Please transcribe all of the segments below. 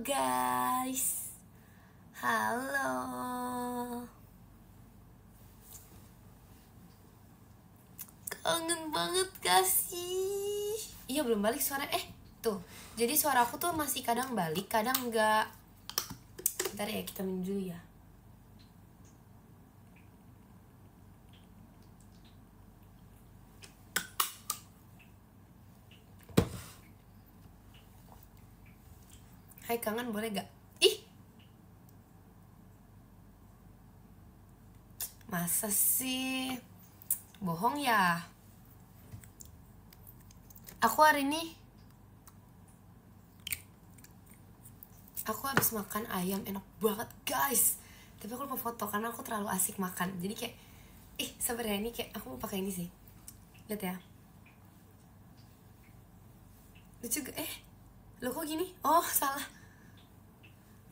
guys. Halo. Kangen banget gak sih? Iya belum balik suara. Tuh. Jadi suara aku tuh masih kadang balik, kadang enggak. Bentar ya, kita minum dulu ya. Hai kangen, boleh gak? Masa sih? Bohong ya? Aku hari ini habis makan ayam, enak banget guys. Tapi aku lupa foto karena aku terlalu asik makan. Jadi kayak sabar ya, ini kayak aku mau pakai ini sih. Lihat ya. Lucu gak? Lo kok gini? Oh salah.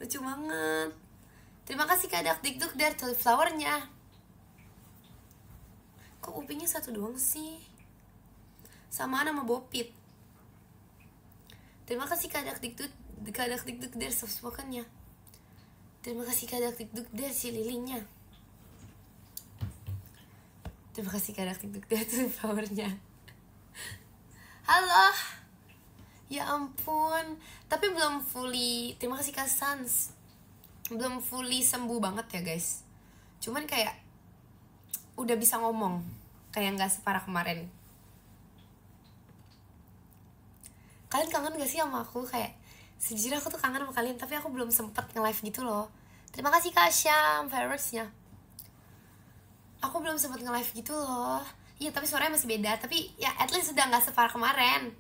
Lucu banget. Terima kasih Kak Dakdikduk dari Tuliflowernya. Kok upingnya satu doang sih? Samaan sama Bopit. Terima kasih Kak Dakdikduk dari soft-spokennya. Terima kasih Kak Dakdikduk dari si lilinnya. Terima kasih Kak Dakdikduk dari Tuliflowernya. Halo. Ya ampun. Tapi belum fully. Terima kasih Kak Sans. Belum fully sembuh banget ya guys. Cuman kayak udah bisa ngomong, kayak gak separah kemarin. Kalian kangen gak sih sama aku? Kayak sejujurnya aku tuh kangen sama kalian, tapi aku belum sempet nge-live gitu loh. Terima kasih Kak Syam fireworksnya. Aku belum sempet nge-live gitu loh. Iya tapi suaranya masih beda. Tapi ya at least udah gak separah kemarin.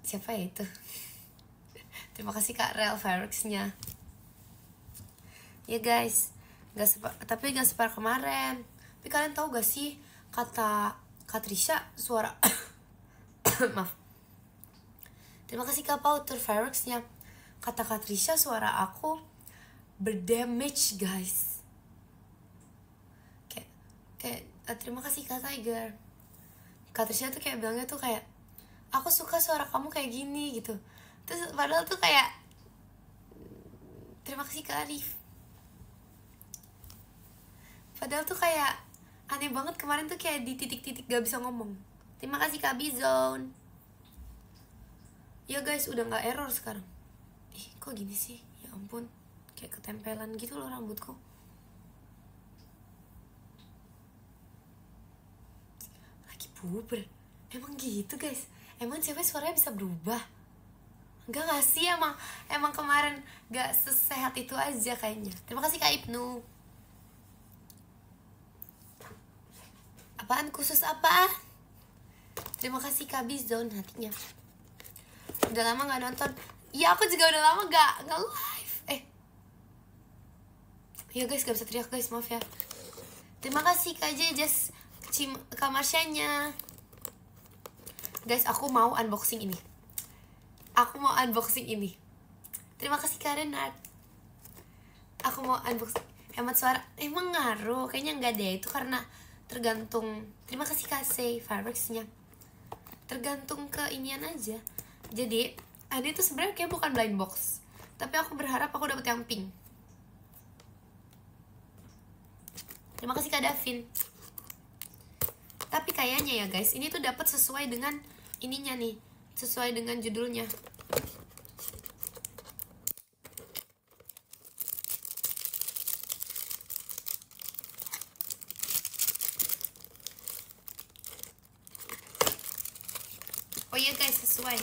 Siapa ya itu? Terima kasih Kak Rel fireworksnya. Ya guys, tapi gak separah kemarin. Tapi kalian tahu gak sih kata Katrisha suara maaf. Terima kasih Kak Pauter fireworksnya. Kata Katrisha suara aku berdamage guys. Kayak terima kasih Kak Tiger. Katrisha tuh kayak bilangnya tuh kayak aku suka suara kamu kayak gini gitu. Terus padahal tuh kayak terima kasih Kak Arif. Padahal tuh kayak aneh banget kemarin tuh kayak di titik-titik gak bisa ngomong. Terima kasih Kak Bizone. Ya guys udah gak error sekarang. Kok gini sih? Ya ampun. Kayak ketempelan gitu loh rambutku. Lagi puber. Emang gitu guys? Emang cewek suaranya bisa berubah? Enggak gak sih? Emang kemarin gak sesehat itu aja kayaknya. Terima kasih Kak Ibnu. Apaan khusus apa? Terima kasih Kak Bizone hatinya. Udah lama gak nonton. Ya aku juga udah lama gak live. Ya guys gak bisa teriak guys, maaf ya. Terima kasih Kak Jejas Kak Marsyanya. Guys aku mau unboxing ini. Terima kasih Kak Renard. Aku mau unboxing. Hemat suara emang ngaruh? Kayaknya enggak deh. Itu karena tergantung. Terima kasih Kak Say fireworksnya. Tergantung ke inian aja. Jadi ini tuh sebenarnya kayak bukan blind box, tapi aku berharap aku dapet yang pink. Terima kasih Kak Davin. Tapi kayaknya ya guys, ini tuh dapat sesuai dengan ininya nih, sesuai dengan judulnya. Oh iya guys, sesuai.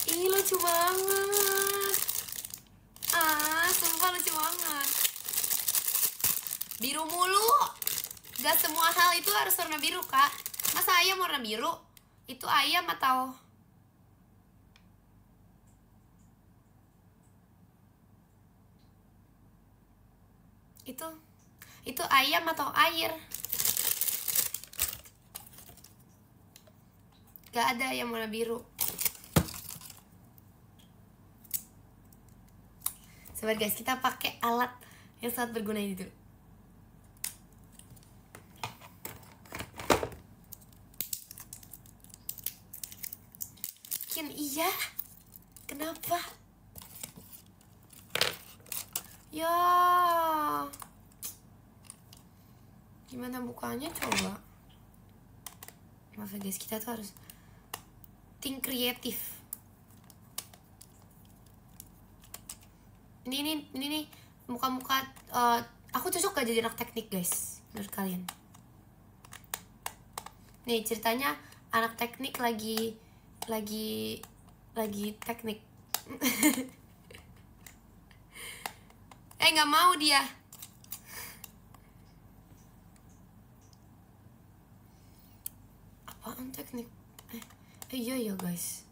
Ih lucu banget. Sumpah lucu banget. Biru mulu. Gak semua hal itu harus warna biru Kak. Masa ayam warna biru? Itu ayam atau itu ayam atau air? Gak ada yang warna biru. Sabar guys, kita pakai alat yang sangat berguna ini dulu. Kian Iya. Kenapa? Ya. Gimana bukanya coba? Maaf ya guys, kita tuh harus think kreatif. Ini nih muka-muka aku cocok gak jadi anak teknik guys menurut kalian? Nih ceritanya anak teknik lagi teknik. Nggak mau dia. Apaan teknik? Iya ya guys.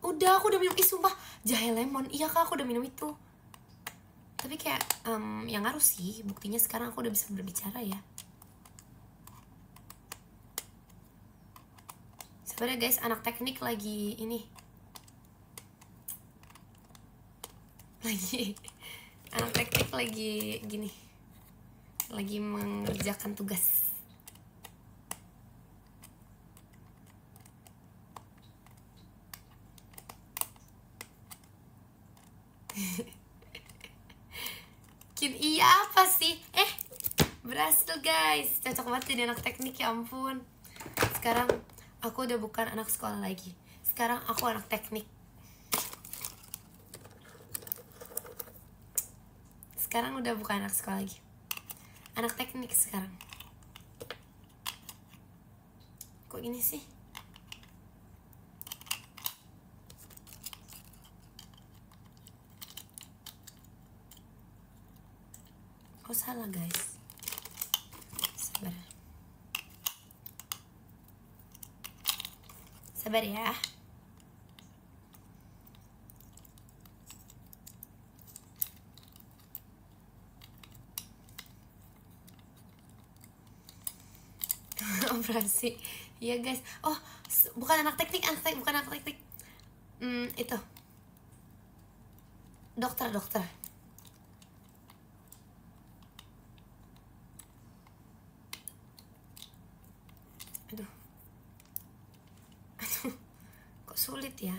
Udah, aku udah minum. Sumpah, jahe lemon. Iya kak, aku udah minum itu. Tapi kayak yang ngaruh sih. Buktinya sekarang aku udah bisa berbicara ya. Sebenarnya guys, anak teknik lagi ini. Anak teknik lagi gini. Lagi mengerjakan tugas. Iya apa sih? Berhasil guys. Cocok banget jadi anak teknik, ya ampun. Sekarang aku udah bukan anak sekolah lagi. Sekarang aku anak teknik. Sekarang udah bukan anak sekolah lagi. Anak teknik sekarang. Kok gini sih? Oh salah guys. Sabar. Sabar ya. Operasi. Iya guys. Oh, bukan anak teknik, bukan anak teknik. Itu. Dokter. Aduh. Kok sulit ya?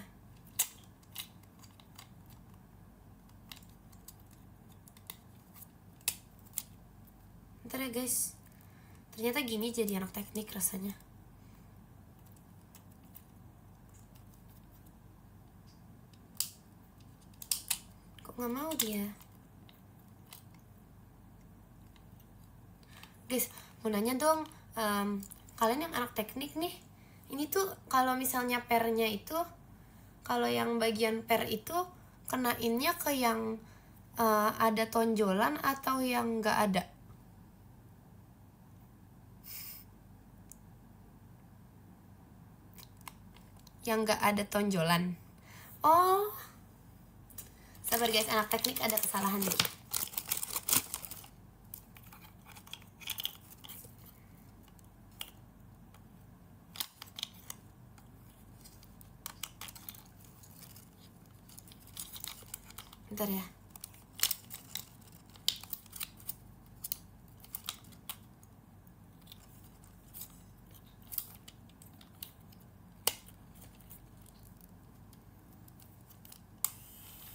Bentar ya guys. Ternyata gini jadi anak teknik rasanya. Kok nggak mau dia? Guys, mau nanya dong, kalian yang anak teknik nih, ini tuh kalau misalnya pernya itu, kalau yang bagian per itu kenainnya ke yang ada tonjolan atau yang nggak ada? Yang nggak ada tonjolan. Oh, sabar guys, anak teknik ada kesalahan nih. Bentar ya.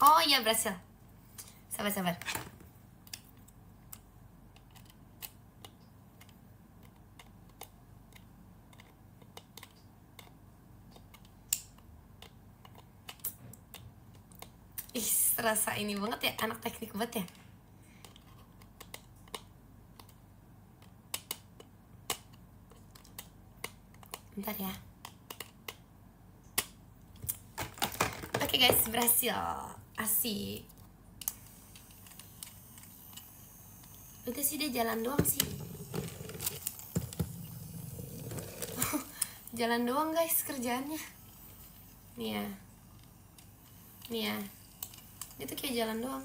Oh iya, berhasil. Sabar. Ih, serasa ini banget ya, anak teknik banget ya. Bentar ya. Oke guys, berhasil. Asik. Udah sih, dia jalan doang sih. Jalan doang guys kerjaannya. Nih ya. Itu kayak jalan doang.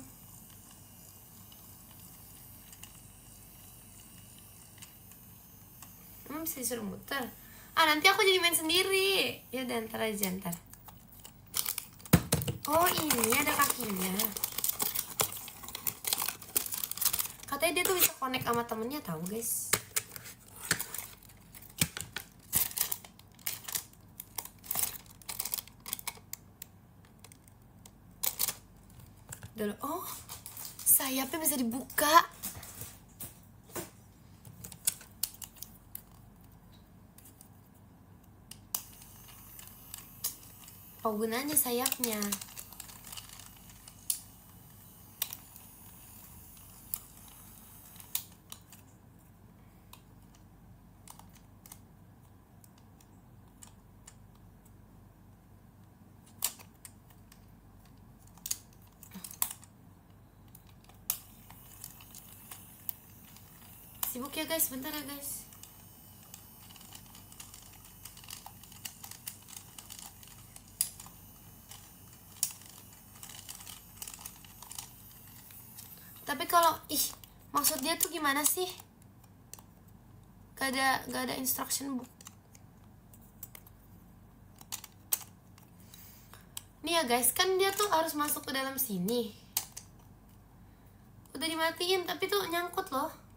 Bisa disuruh muter. Nanti aku jadi main sendiri. Ya udah, ntar aja ntar. Oh ini ada kakinya. Katanya dia tuh bisa connect sama temennya, tahu guys. Dulu, oh sayapnya bisa dibuka. Apa gunanya sayapnya? Sibuk ya guys, bentar ya guys. Tapi kalau maksud dia tuh gimana sih? Gak ada instruction book. Nih ya guys, kan dia tuh harus masuk ke dalam sini. Udah dimatiin tapi tuh nyangkut loh.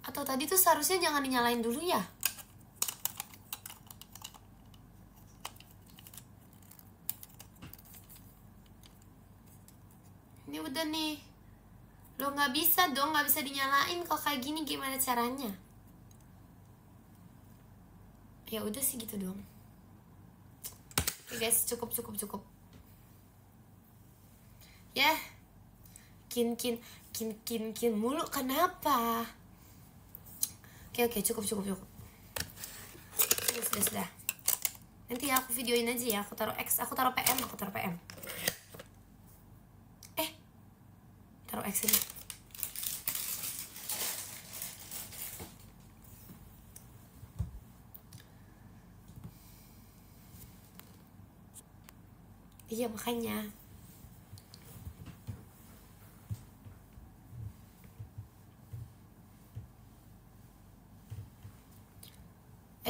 Atau tadi tuh seharusnya jangan dinyalain dulu ya? Ini udah nih. Lo nggak bisa dong, nggak bisa dinyalain kalau kayak gini, gimana caranya? Ya udah sih gitu dong. Oke guys, cukup. Ya, kin mulu kenapa? Oke, cukup. Sudah. Nanti aku videoin aja ya. Aku taruh PM. Taruh X ini. Iya makanya.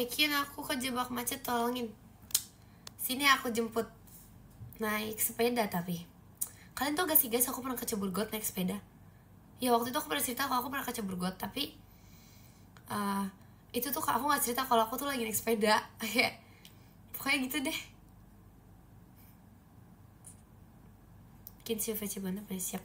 Kin, aku kejebak macet, tolongin. Sini aku jemput. Naik sepeda tapi. Kalian tau gak sih guys, aku pernah kecebur got naik sepeda. Ya waktu itu aku pernah cerita kalau aku pernah kecebur got, tapi itu tuh aku gak cerita kalau aku tuh lagi naik sepeda. Kayak pokoknya gitu deh. Kin siap VC banget, siap.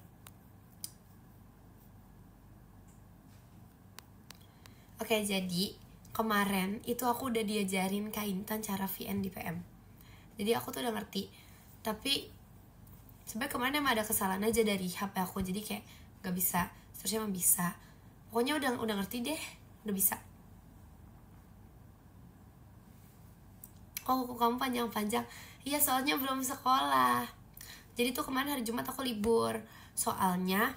Oke, jadi kemarin itu aku udah diajarin Kak Intan cara VN di PM. Jadi aku tuh udah ngerti. Tapi sebenarnya kemarin emang ada kesalahan aja dari HP aku, jadi kayak gak bisa. Seharusnya emang bisa. Pokoknya udah ngerti deh, udah bisa. Oh, kuku kamu panjang-panjang. Iya, soalnya belum sekolah. Jadi tuh kemarin hari Jumat aku libur. Soalnya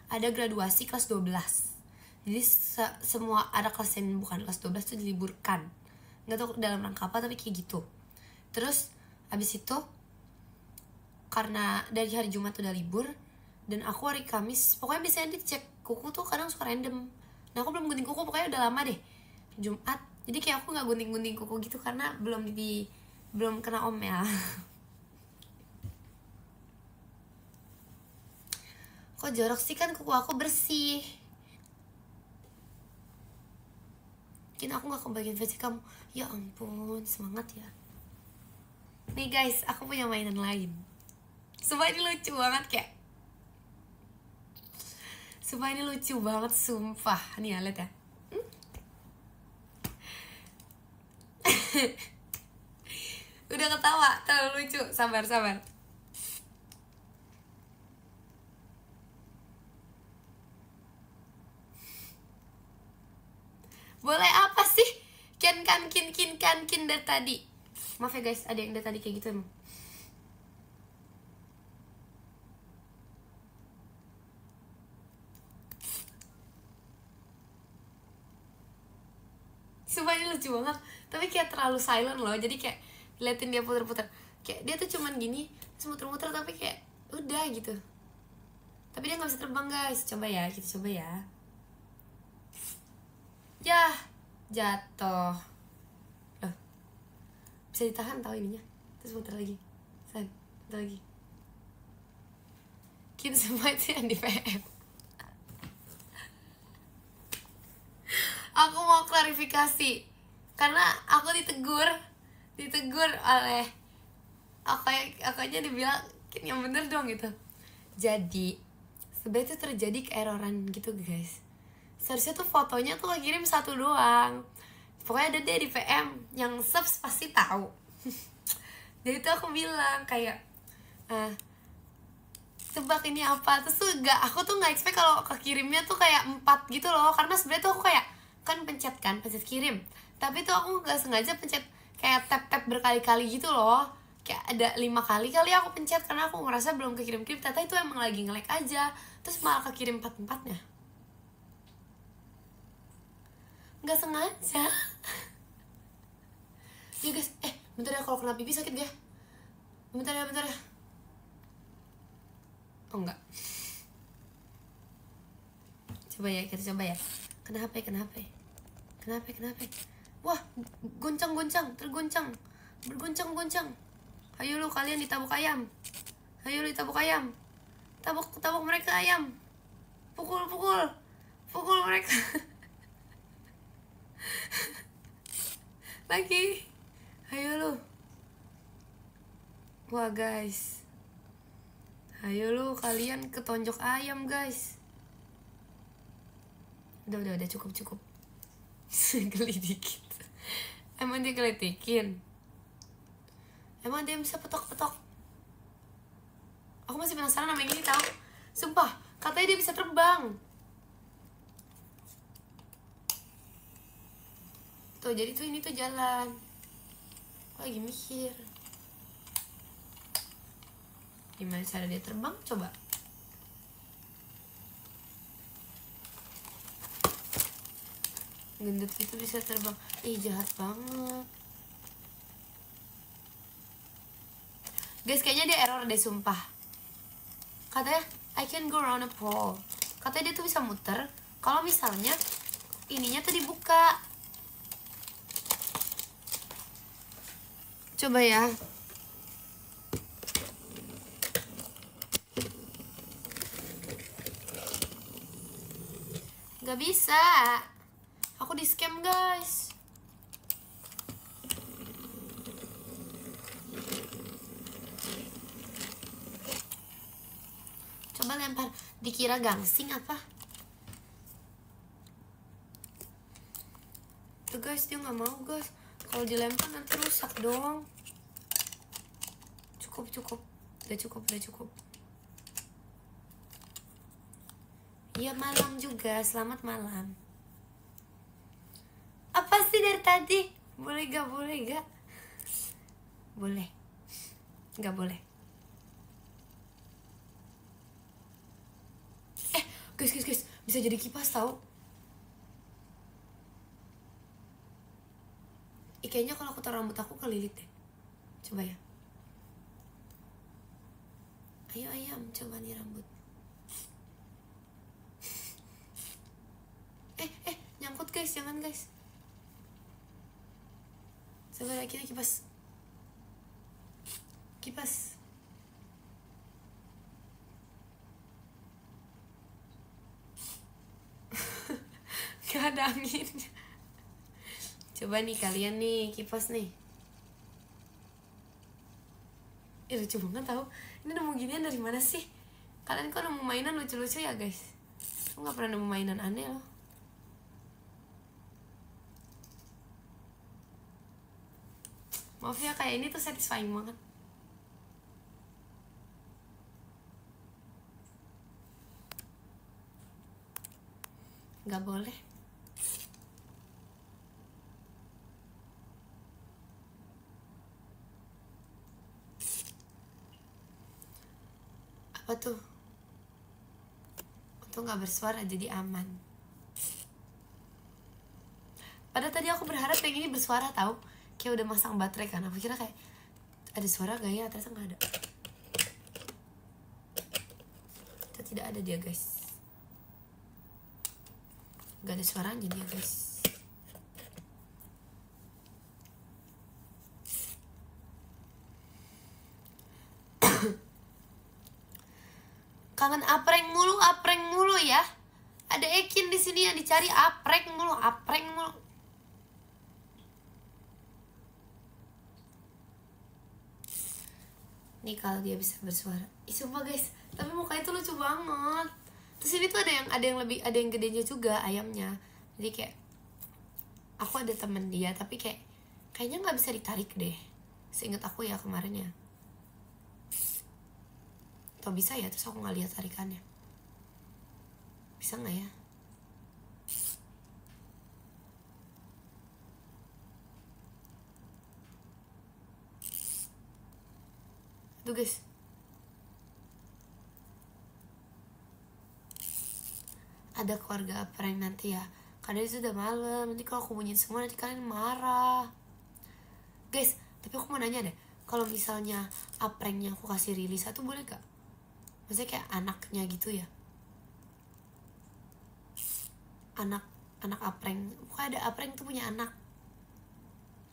ada graduasi kelas 12. Jadi semua ada kelas yang bukan kelas 12 tuh diliburkan. Gak tau dalam rangka apa, tapi kayak gitu. Terus abis itu karena dari hari Jumat udah libur dan aku hari Kamis, pokoknya biasanya dicek kuku tuh kadang suka random. Nah aku belum gunting kuku, pokoknya udah lama deh Jumat. Jadi kayak aku gak gunting-gunting kuku gitu karena belum kena omel. Kok jorok sih, kan kuku aku bersih. Mungkin aku gak kebagian versi kamu. Ya ampun, semangat ya. Nih guys, aku punya mainan lain. Sumpah ini lucu banget kayak. Sumpah ini lucu banget, sumpah. Nih ya, lihat ya. Udah ketawa, terlalu lucu. Sabar. Boleh apa sih? Kin dari tadi. Maaf ya guys, ada yang dari tadi kayak gitu emang. Sumpah ini lucu banget. Tapi kayak terlalu silent loh. Jadi kayak liatin dia puter-puter. Kayak dia tuh cuman gini, terus muter-muter tapi kayak udah gitu. Tapi dia gak bisa terbang guys. Coba ya, kita coba ya. Yah, jatuh. Loh, bisa ditahan tau ininya. Terus muter lagi. Muter lagi. Kita semua itu yang di PM. klarifikasi karena aku ditegur oleh akhirnya dibilang yang bener dong gitu. Jadi sebenarnya itu terjadi keeroran gitu guys. Seharusnya tuh fotonya tuh kirim satu doang. Pokoknya ada deh di PM yang subs pasti tahu. Jadi tuh aku bilang kayak tebak ini apa, terus tuh aku tuh nggak expect kalau kekirimnya tuh kayak 4 gitu loh, karena sebenarnya tuh aku kayak kan pencet kirim, tapi tuh aku nggak sengaja pencet kayak tap berkali-kali gitu loh, kayak ada 5 kali aku pencet karena aku ngerasa belum kekirim, ternyata itu emang lagi nge-lag aja, terus malah kekirim 4-4-nya nggak sengaja. Ya guys, bentar ya, kalau kena pipi sakit gak? Bentar ya. Oh enggak. Coba ya, kita coba ya. Kenapa? Wah, terguncang. Berguncang. Ayo lu kalian ditabuk ayam. Tabuk mereka ayam. Pukul mereka. Lagi. Ayo lu. Wah guys. Ayo lu kalian ketonjok ayam guys. Udah cukup. Geli dikit. Emang dia gelitikin? Emang dia bisa petok-petok? Aku masih penasaran sama yang ini tau. Sumpah, katanya dia bisa terbang. Tuh, jadi tuh ini tuh jalan. Aku lagi mikir gimana cara dia terbang, coba. Gendut itu bisa terbang. Ih, jahat banget. Guys, kayaknya dia error deh, sumpah. Katanya, I can go around a pole. Katanya dia tuh bisa muter kalau misalnya ininya tuh dibuka. Coba ya. Gak bisa. Aku di scam guys. Coba lempar. Dikira gangsing apa? Tuh guys, dia gak mau guys. Kalau dilempar nanti rusak dong. Cukup. Udah cukup. Iya, malam juga. Selamat malam. Apa sih dari tadi? Boleh gak? Boleh. Gak boleh. Guys. Bisa jadi kipas tau. Kayaknya kalau aku taruh rambut aku kelilit deh. Coba ya. Ayo ayam, coba nih rambut. Nyangkut guys, jangan guys. Sabar, kita kipas. Gak ada angin. Coba nih kalian nih, kipas nih. Lucu banget tau. Ini nemu ginian dari mana sih? Kalian kok nemu mainan lucu-lucu ya guys? Aku gak pernah nemu mainan aneh loh. Maaf ya, kayak ini tuh satisfying banget. Gak boleh. Apa tuh? Untung gak bersuara jadi aman. Padahal tadi aku berharap yang ini bersuara tau. Kayak udah masang baterai kan. Aku kira kayak ada suara gak ya? Ternyata gak ada. Ternyata tidak ada dia guys. Gak ada suaranya dia guys. Kangen apreng mulu ya. Ada Ekin di sini yang dicari apreng mulu. Nih kalau dia bisa bersuara. Ih sumpah guys, tapi mukanya tuh lucu banget. Terus ini tuh ada yang gedenya juga ayamnya. Jadi kayak aku ada temen dia tapi kayaknya nggak bisa ditarik deh. Seingat aku ya kemarin ya. Atau bisa ya, terus aku nggak lihat tarikannya. Bisa nggak ya? Tuh guys, ada keluarga prank nanti ya. Karena itu udah malam, nanti kalau aku bunyiin semua nanti kalian marah. Guys, tapi aku mau nanya deh, kalau misalnya pranknya aku kasih rilis satu boleh gak? Maksudnya kayak anaknya gitu ya. Anak prank, pokoknya ada prank tuh punya anak,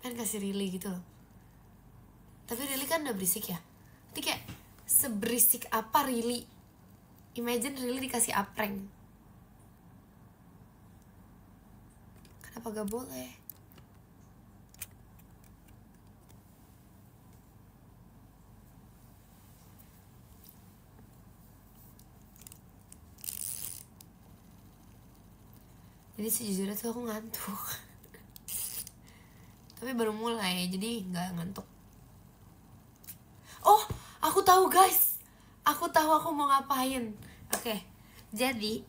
kan kasih Rili gitu loh. Tapi Rili kan udah berisik ya. Nanti kayak seberisik apa Rili? Imagine Rili dikasih prank. Kenapa gak boleh? Jadi sejujurnya tuh aku ngantuk. Tapi baru mulai, jadi gak ngantuk. Oh, aku tahu guys. Aku tahu aku mau ngapain. Oke, jadi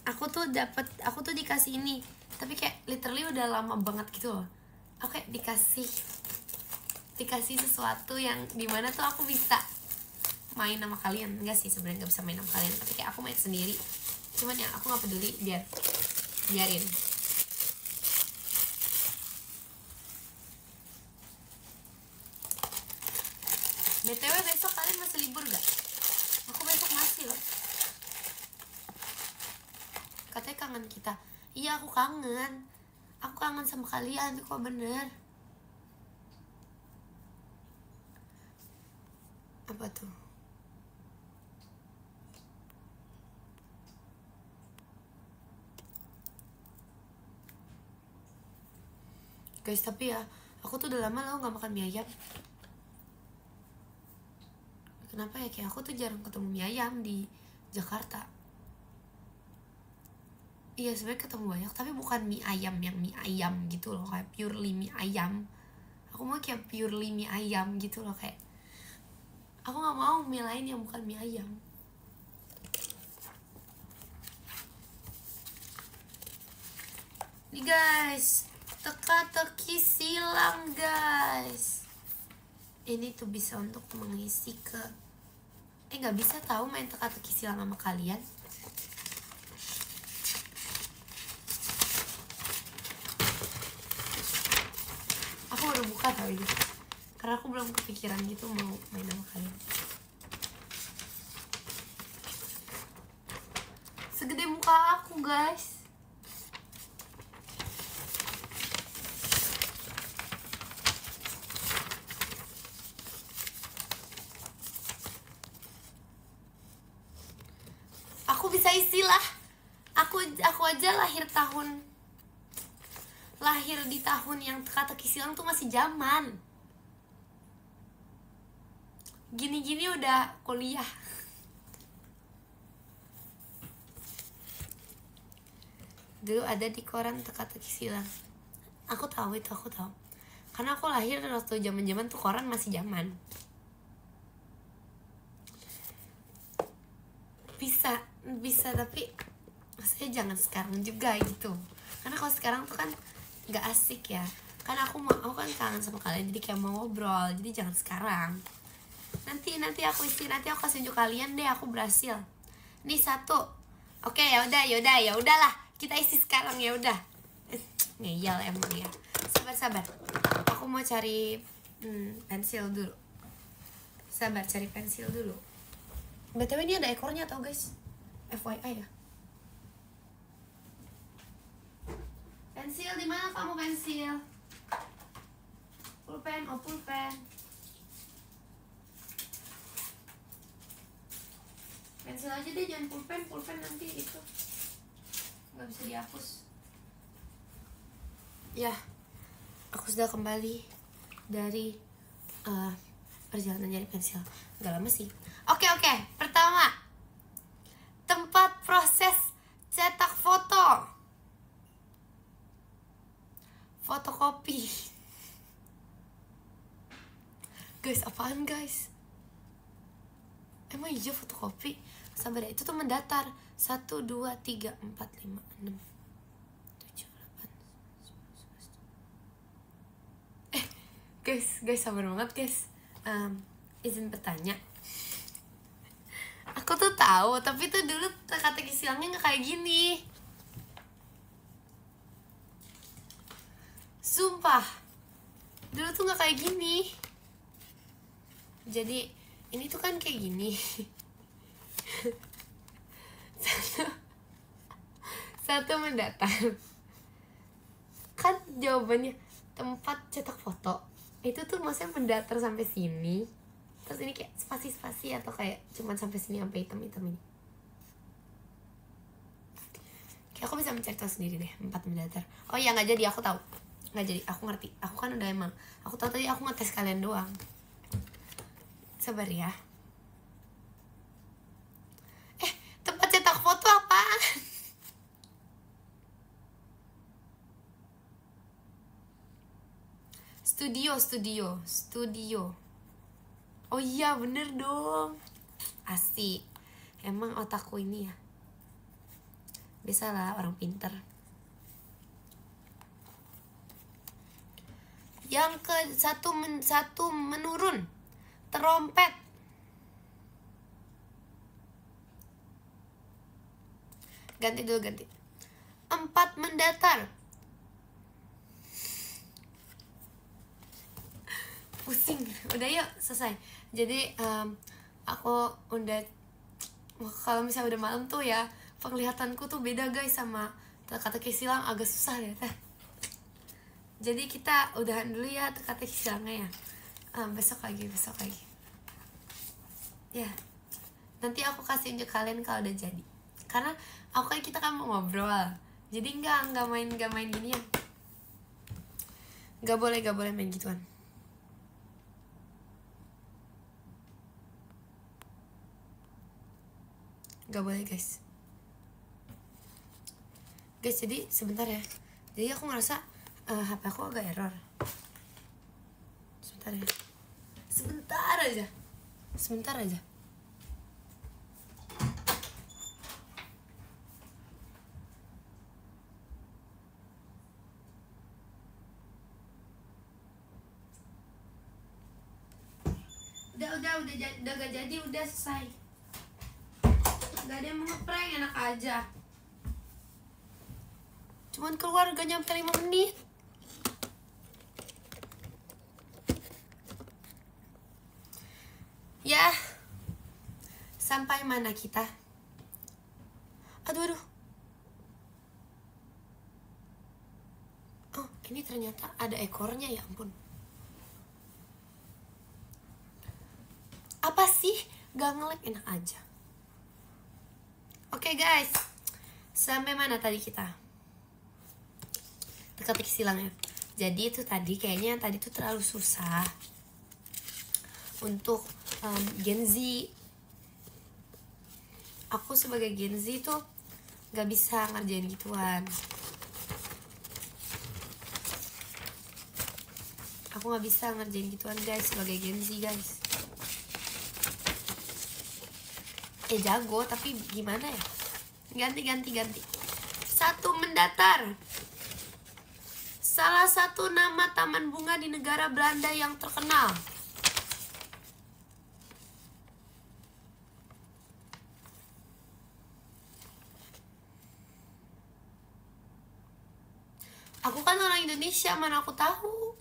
aku tuh dikasih ini. Tapi kayak literally udah lama banget gitu loh. Aku kayak dikasih sesuatu yang dimana tuh aku bisa main sama kalian. Enggak sih, sebenarnya nggak bisa main sama kalian, tapi kayak aku main sendiri. Cuman ya aku nggak peduli, biarin. BTW besok kalian masih libur gak? Aku besok masih loh. Katanya kangen kita. Iya aku kangen. Aku kangen sama kalian kok, bener. Apa tuh? Guys, tapi ya aku tuh udah lama loh gak makan mie ayam. Kenapa ya, kayak aku tuh jarang ketemu mie ayam di Jakarta. Iya sebenarnya ketemu banyak, tapi bukan mie ayam yang mie ayam gitu loh, kayak purely mie ayam. Aku mau kayak purely mie ayam gitu loh, kayak aku nggak mau mie lain yang bukan mie ayam. Nih guys, teka-teki silang guys. Ini tuh bisa untuk mengisi ke nggak bisa tahu main teka-teki silang sama kalian. Aku baru buka tau ini, karena aku belum kepikiran gitu mau main sama kalian. Segede muka aku guys. Aku bisa istilah. Aku aja lahir di tahun yang teka-teki silang tuh masih zaman. Gini-gini udah kuliah. Dulu ada di koran teka-teki silang. Aku tahu itu, aku tahu. Karena aku lahir waktu zaman-zaman tuh koran masih zaman. Bisa tapi maksudnya jangan sekarang juga gitu. Karena kalau sekarang tuh kan nggak asik ya. Karena aku kan kangen sama kalian, jadi kayak mau ngobrol. Jadi jangan sekarang. Nanti aku kasih tunjuk kalian deh aku berhasil. Nih satu. Oke, ya udahlah. Kita isi sekarang ya udah. Ngeyel emang ya. Sabar. Aku mau cari pensil dulu. Sabar, cari pensil dulu. BTW ini ada ekornya tau guys. FYI ya. Pensil di mana kamu pensil? Pulpen. Pensil aja deh, jangan pulpen nanti itu nggak bisa dihapus. Ya, aku sudah kembali dari perjalanan nyari pensil. Gak lama sih. Oke. Pertama, tempat proses cetak foto. Fotokopi. Guys, apaan guys? Emang iya fotokopi? Sabar ya, itu tuh mendatar. 1, 2, 3, 4, 5, 6, 7, 8, 9, 10. Guys, sabar banget guys. Izin bertanya. Aku tuh tahu, tapi tuh dulu teka-teki silangnya nggak kayak gini. Sumpah, dulu tuh nggak kayak gini. Jadi ini tuh kan kayak gini. satu mendatar. Kan jawabannya tempat cetak foto. Itu tuh maksudnya mendatar sampai sini. Terus ini kayak spasi-spasi atau kayak cuman sampai sini sampai hitam-hitam ini. Kayak aku bisa mencari tahu sendiri deh, 4 mendatar. Oh iya, nggak jadi, aku tahu. Nggak jadi, aku ngerti. Aku kan udah emang. Aku tahu tadi aku ngetes kalian doang. Sabar ya. Tempat cetak foto apaan? Studio. Oh iya, bener dong. Asik. Emang otakku ini ya. Biasalah orang pinter. Yang ke satu menurun. Terompet. Ganti. 4 mendatar. Pusing. Udah yuk, selesai. Jadi aku udah, kalau misalnya udah malam tuh ya, penglihatanku tuh beda guys sama teka-teki silang, agak susah deh teh. Jadi kita udahan dulu ya teka-teki silangnya ya. Besok lagi ya. Nanti aku kasih unjuk kalian kalau udah jadi. Karena aku kan, kita kan mau ngobrol. Jadi nggak main ginian. Nggak boleh main gituan. Nggak boleh guys. Jadi sebentar ya. Jadi aku ngerasa HP aku agak error. Sebentar aja. Udah gak jadi, udah selesai. Gak ada yang mau ngeprank, enak aja. Cuman keluar gak nyampe 5 menit. Ya, sampai mana kita? Aduh. Oh, ini ternyata ada ekornya, ya ampun. Apa sih? Gak nge-lag, enak aja. Oke guys, sampai mana tadi kita? Teka-teki silangnya. Jadi itu tadi kayaknya yang tadi tuh terlalu susah untuk Gen Z. Aku sebagai Gen Z tuh gak bisa ngerjain gituan. Aku gak bisa ngerjain gituan guys, sebagai Gen Z guys. Jago, tapi gimana ya? Ganti. 1 mendatar. Salah satu nama taman bunga di negara Belanda yang terkenal. Aku kan orang Indonesia, mana aku tahu.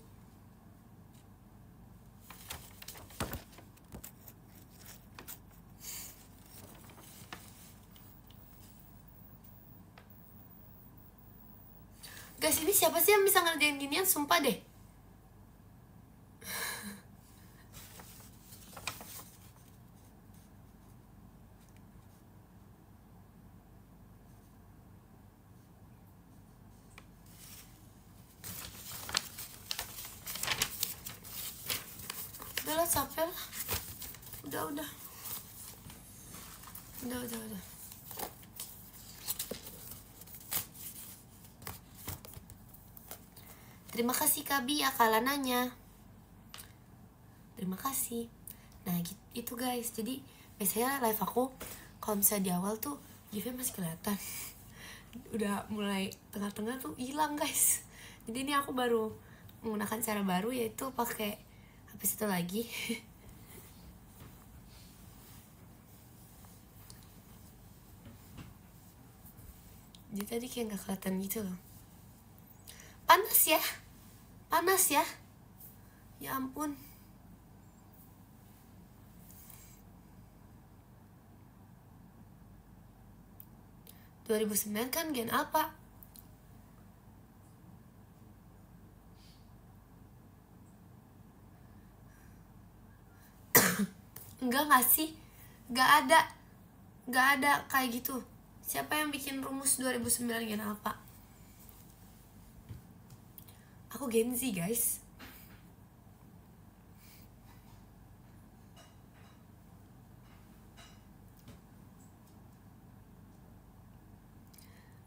Guys, ini siapa sih yang bisa ngerjain ginian? Sumpah deh. Udahlah, capek lah. Udah. Terima kasih Kabi ya kala nanya. Terima kasih. Nah gitu guys. Jadi biasanya live aku kalau misalnya di awal tuh GIF-nya masih kelihatan. Udah mulai tengah-tengah tuh hilang guys. Jadi ini aku baru menggunakan cara baru, yaitu pakai HP satu lagi. Jadi tadi kayak gak kelihatan gitu loh. Panas ya. Ya ampun. (2009) kan gen apa? Enggak gak sih? Gak ada kayak gitu. Siapa yang bikin rumus 2009 gen apa? Aku Gen Z guys.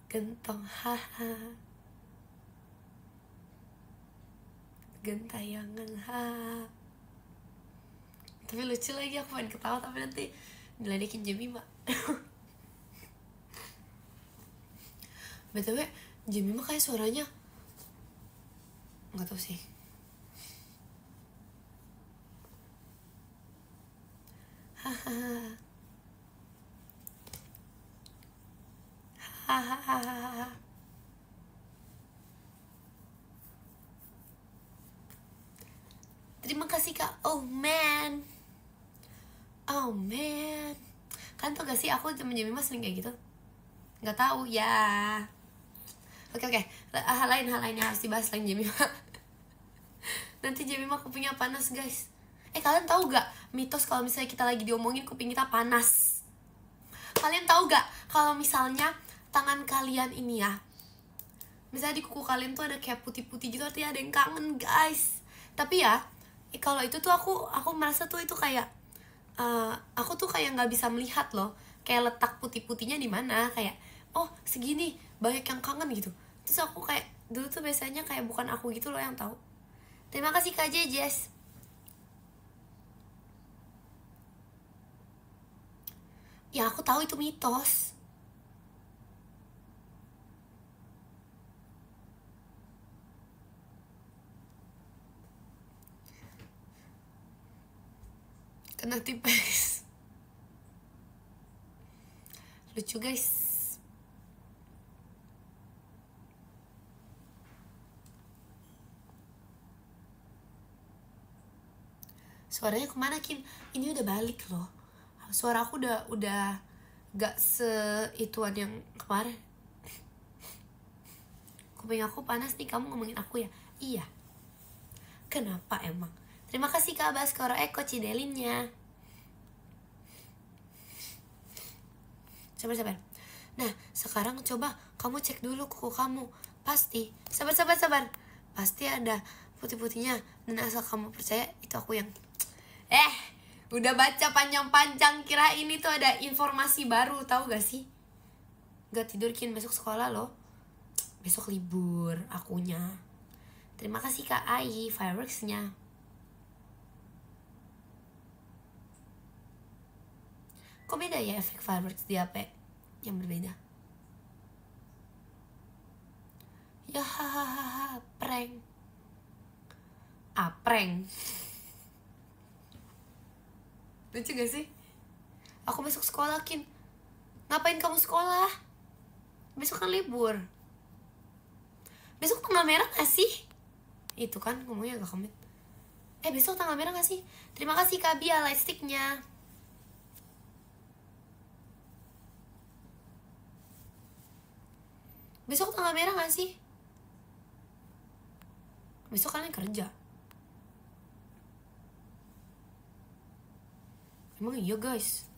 Gentong haha. Gentayangan haha. Tapi lucu lagi, aku pengen ketawa tapi nanti diledekin Jemima. BTW Jemima kayak suaranya nggak tahu sih. Hahaha. Hahaha. Terima kasih Kak. Oh man. Kan tau gak sih aku temen Jemima sering kayak gitu? Nggak tahu ya. Oke. Hal lain yang harus dibahas selain Jemima. Nanti Jemima kupingnya panas guys. Kalian tahu gak mitos kalau misalnya kita lagi diomongin kuping kita panas? Kalian tahu gak kalau misalnya tangan kalian ini ya, misalnya di kuku kalian tuh ada kayak putih-putih gitu, artinya ada yang kangen guys. Tapi ya kalau itu tuh aku merasa tuh itu kayak aku tuh kayak nggak bisa melihat loh, kayak letak putih-putihnya di mana, kayak oh segini banyak yang kangen gitu. Terus aku kayak dulu tuh biasanya kayak bukan aku gitu loh yang tahu. Terima kasih Kak Jess. Ya aku tahu itu mitos. Kena tipes. Lucu guys. Suaranya kemana Kim? Ini udah balik loh. Suara aku udah gak seituan yang kemarin. Kuping aku panas nih, kamu ngomongin aku ya? Iya. Kenapa emang? Terima kasih Kak Baskoro Eko Cidelinnya. Sabar. Nah, sekarang coba kamu cek dulu kuku kamu. Pasti, sabar. Pasti ada putih-putihnya. Dan asal kamu percaya, itu aku yang udah baca panjang-panjang, kira ini tuh ada informasi baru, tahu gak sih? Gak tidur Kin, besok sekolah loh. Besok libur akunya. Terima kasih Kak Ai fireworksnya. Kok beda ya efek fireworks di HP yang berbeda? Ya hahaha, prank. Prank. Lucu gak sih? Aku besok sekolah Kin. Ngapain kamu sekolah? Besok kan libur. Besok tanggal merah gak sih? Itu kan ngomongnya agak komit. Besok tanggal merah gak sih? Terima kasih Kak Bia lightsticknya. Besok tanggal merah gak sih? Besok kalian kerja. Emang iya guys.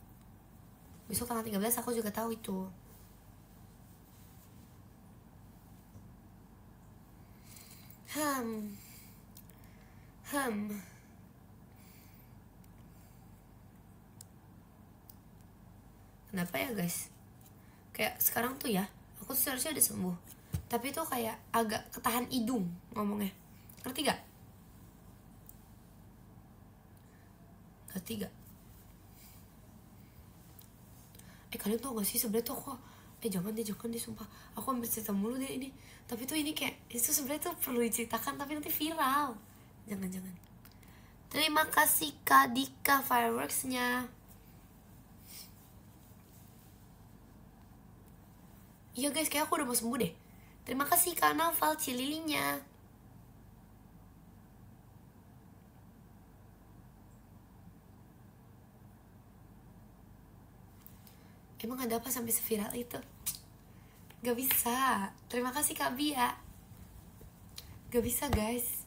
Besok tanggal 13 aku juga tahu itu. Kenapa ya guys? Kayak sekarang tuh ya, aku tuh seharusnya udah sembuh, tapi tuh kayak agak ketahan hidung ngomongnya. Ngerti gak? Ngerti gak? Kalian tau gak sih sebenarnya tuh aku jangan deh sumpah, aku ambil cerita mulu deh ini. Tapi tuh ini kayak itu sebenarnya tuh perlu diceritakan, tapi nanti viral. Jangan. Terima kasih Kak Dika fireworksnya. Iya guys, kayak aku udah mau sembuh deh. Terima kasih Kak Noval Cililinya. Emang ada apa sampai seviral itu? Gak bisa. Terima kasih Kak Bia. Gak bisa guys.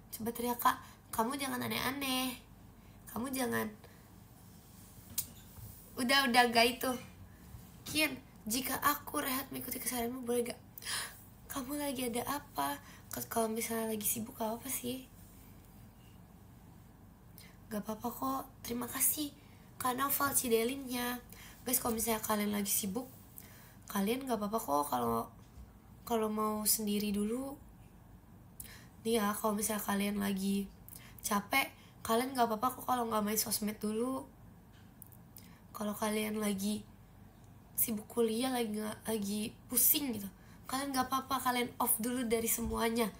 Coba teriak Kak, kamu jangan aneh-aneh. Kamu jangan. Udah gak itu. Kian, jika aku rehat mengikuti keseharianmu boleh gak? Kamu lagi ada apa? Kalau misalnya lagi sibuk gak apa sih? Gak apa-apa kok. Terima kasih Kak Noval Cidelinnya. Guys, kalau misalnya kalian lagi sibuk, kalian gak apa-apa kok kalau mau sendiri dulu. Nih ya, kalau misalnya kalian lagi capek, kalian gak apa-apa kok kalau gak main sosmed dulu. Kalau kalian lagi sibuk kuliah, lagi pusing gitu, kalian gak apa-apa, kalian off dulu dari semuanya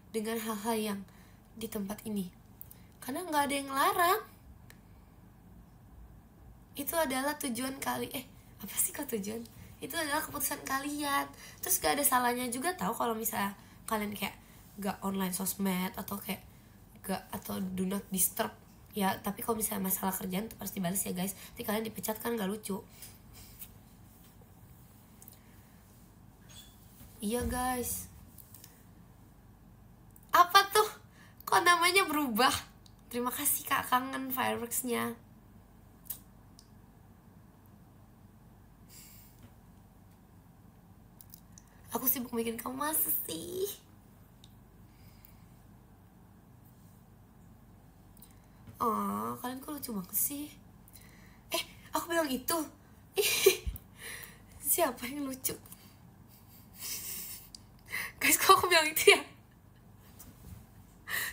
dengan hal-hal yang di tempat ini, karena gak ada yang larang. Itu adalah tujuan apa sih kok tujuan? Itu adalah keputusan kalian. Terus gak ada salahnya juga tahu kalau misalnya kalian kayak gak online sosmed atau kayak atau do not disturb ya. Tapi kalau misalnya masalah kerjaan tuh pasti balas ya guys. Nanti kalian dipecat kan gak lucu. Iya guys. Apa tuh? Kok namanya berubah? Terima kasih Kak, kangen fireworksnya. Aku sibuk bikin kamu, masa sih? Oh, kalian kok lucu banget sih. Aku bilang itu. Siapa yang lucu? Guys, kok aku bilang itu ya?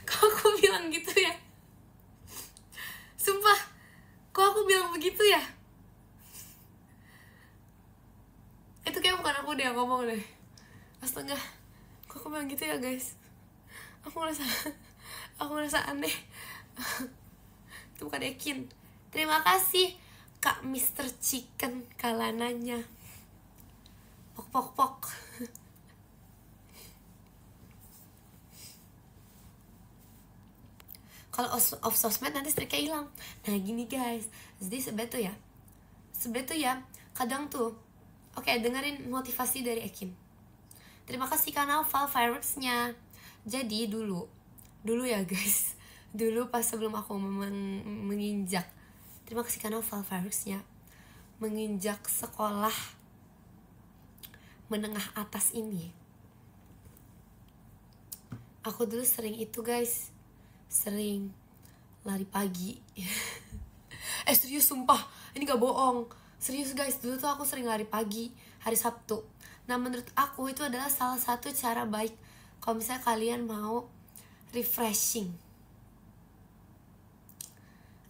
Kok aku bilang gitu ya? Sumpah, kok aku bilang begitu ya? Itu kayak bukan aku deh yang ngomong deh. Astaga, kok aku bilang gitu ya guys? Aku ngerasa aneh. Itu bukan Ekin. Terima kasih Kak Mr. Chicken kalananya. Pok. Kalau off sosmed nanti strike hilang. Nah gini guys, jadi sebenarnya kadang tuh, oke, dengerin motivasi dari Ekin. Terima kasih Kak Noval fireworksnya. Jadi dulu ya guys, dulu pas sebelum aku menginjak, terima kasih Kak Noval fireworksnya, menginjak sekolah menengah atas ini, aku dulu sering itu guys, sering lari pagi. Serius sumpah, ini gak bohong, serius guys, dulu tuh aku sering lari pagi hari Sabtu. Nah menurut aku itu adalah salah satu cara baik kalau misalnya kalian mau refreshing.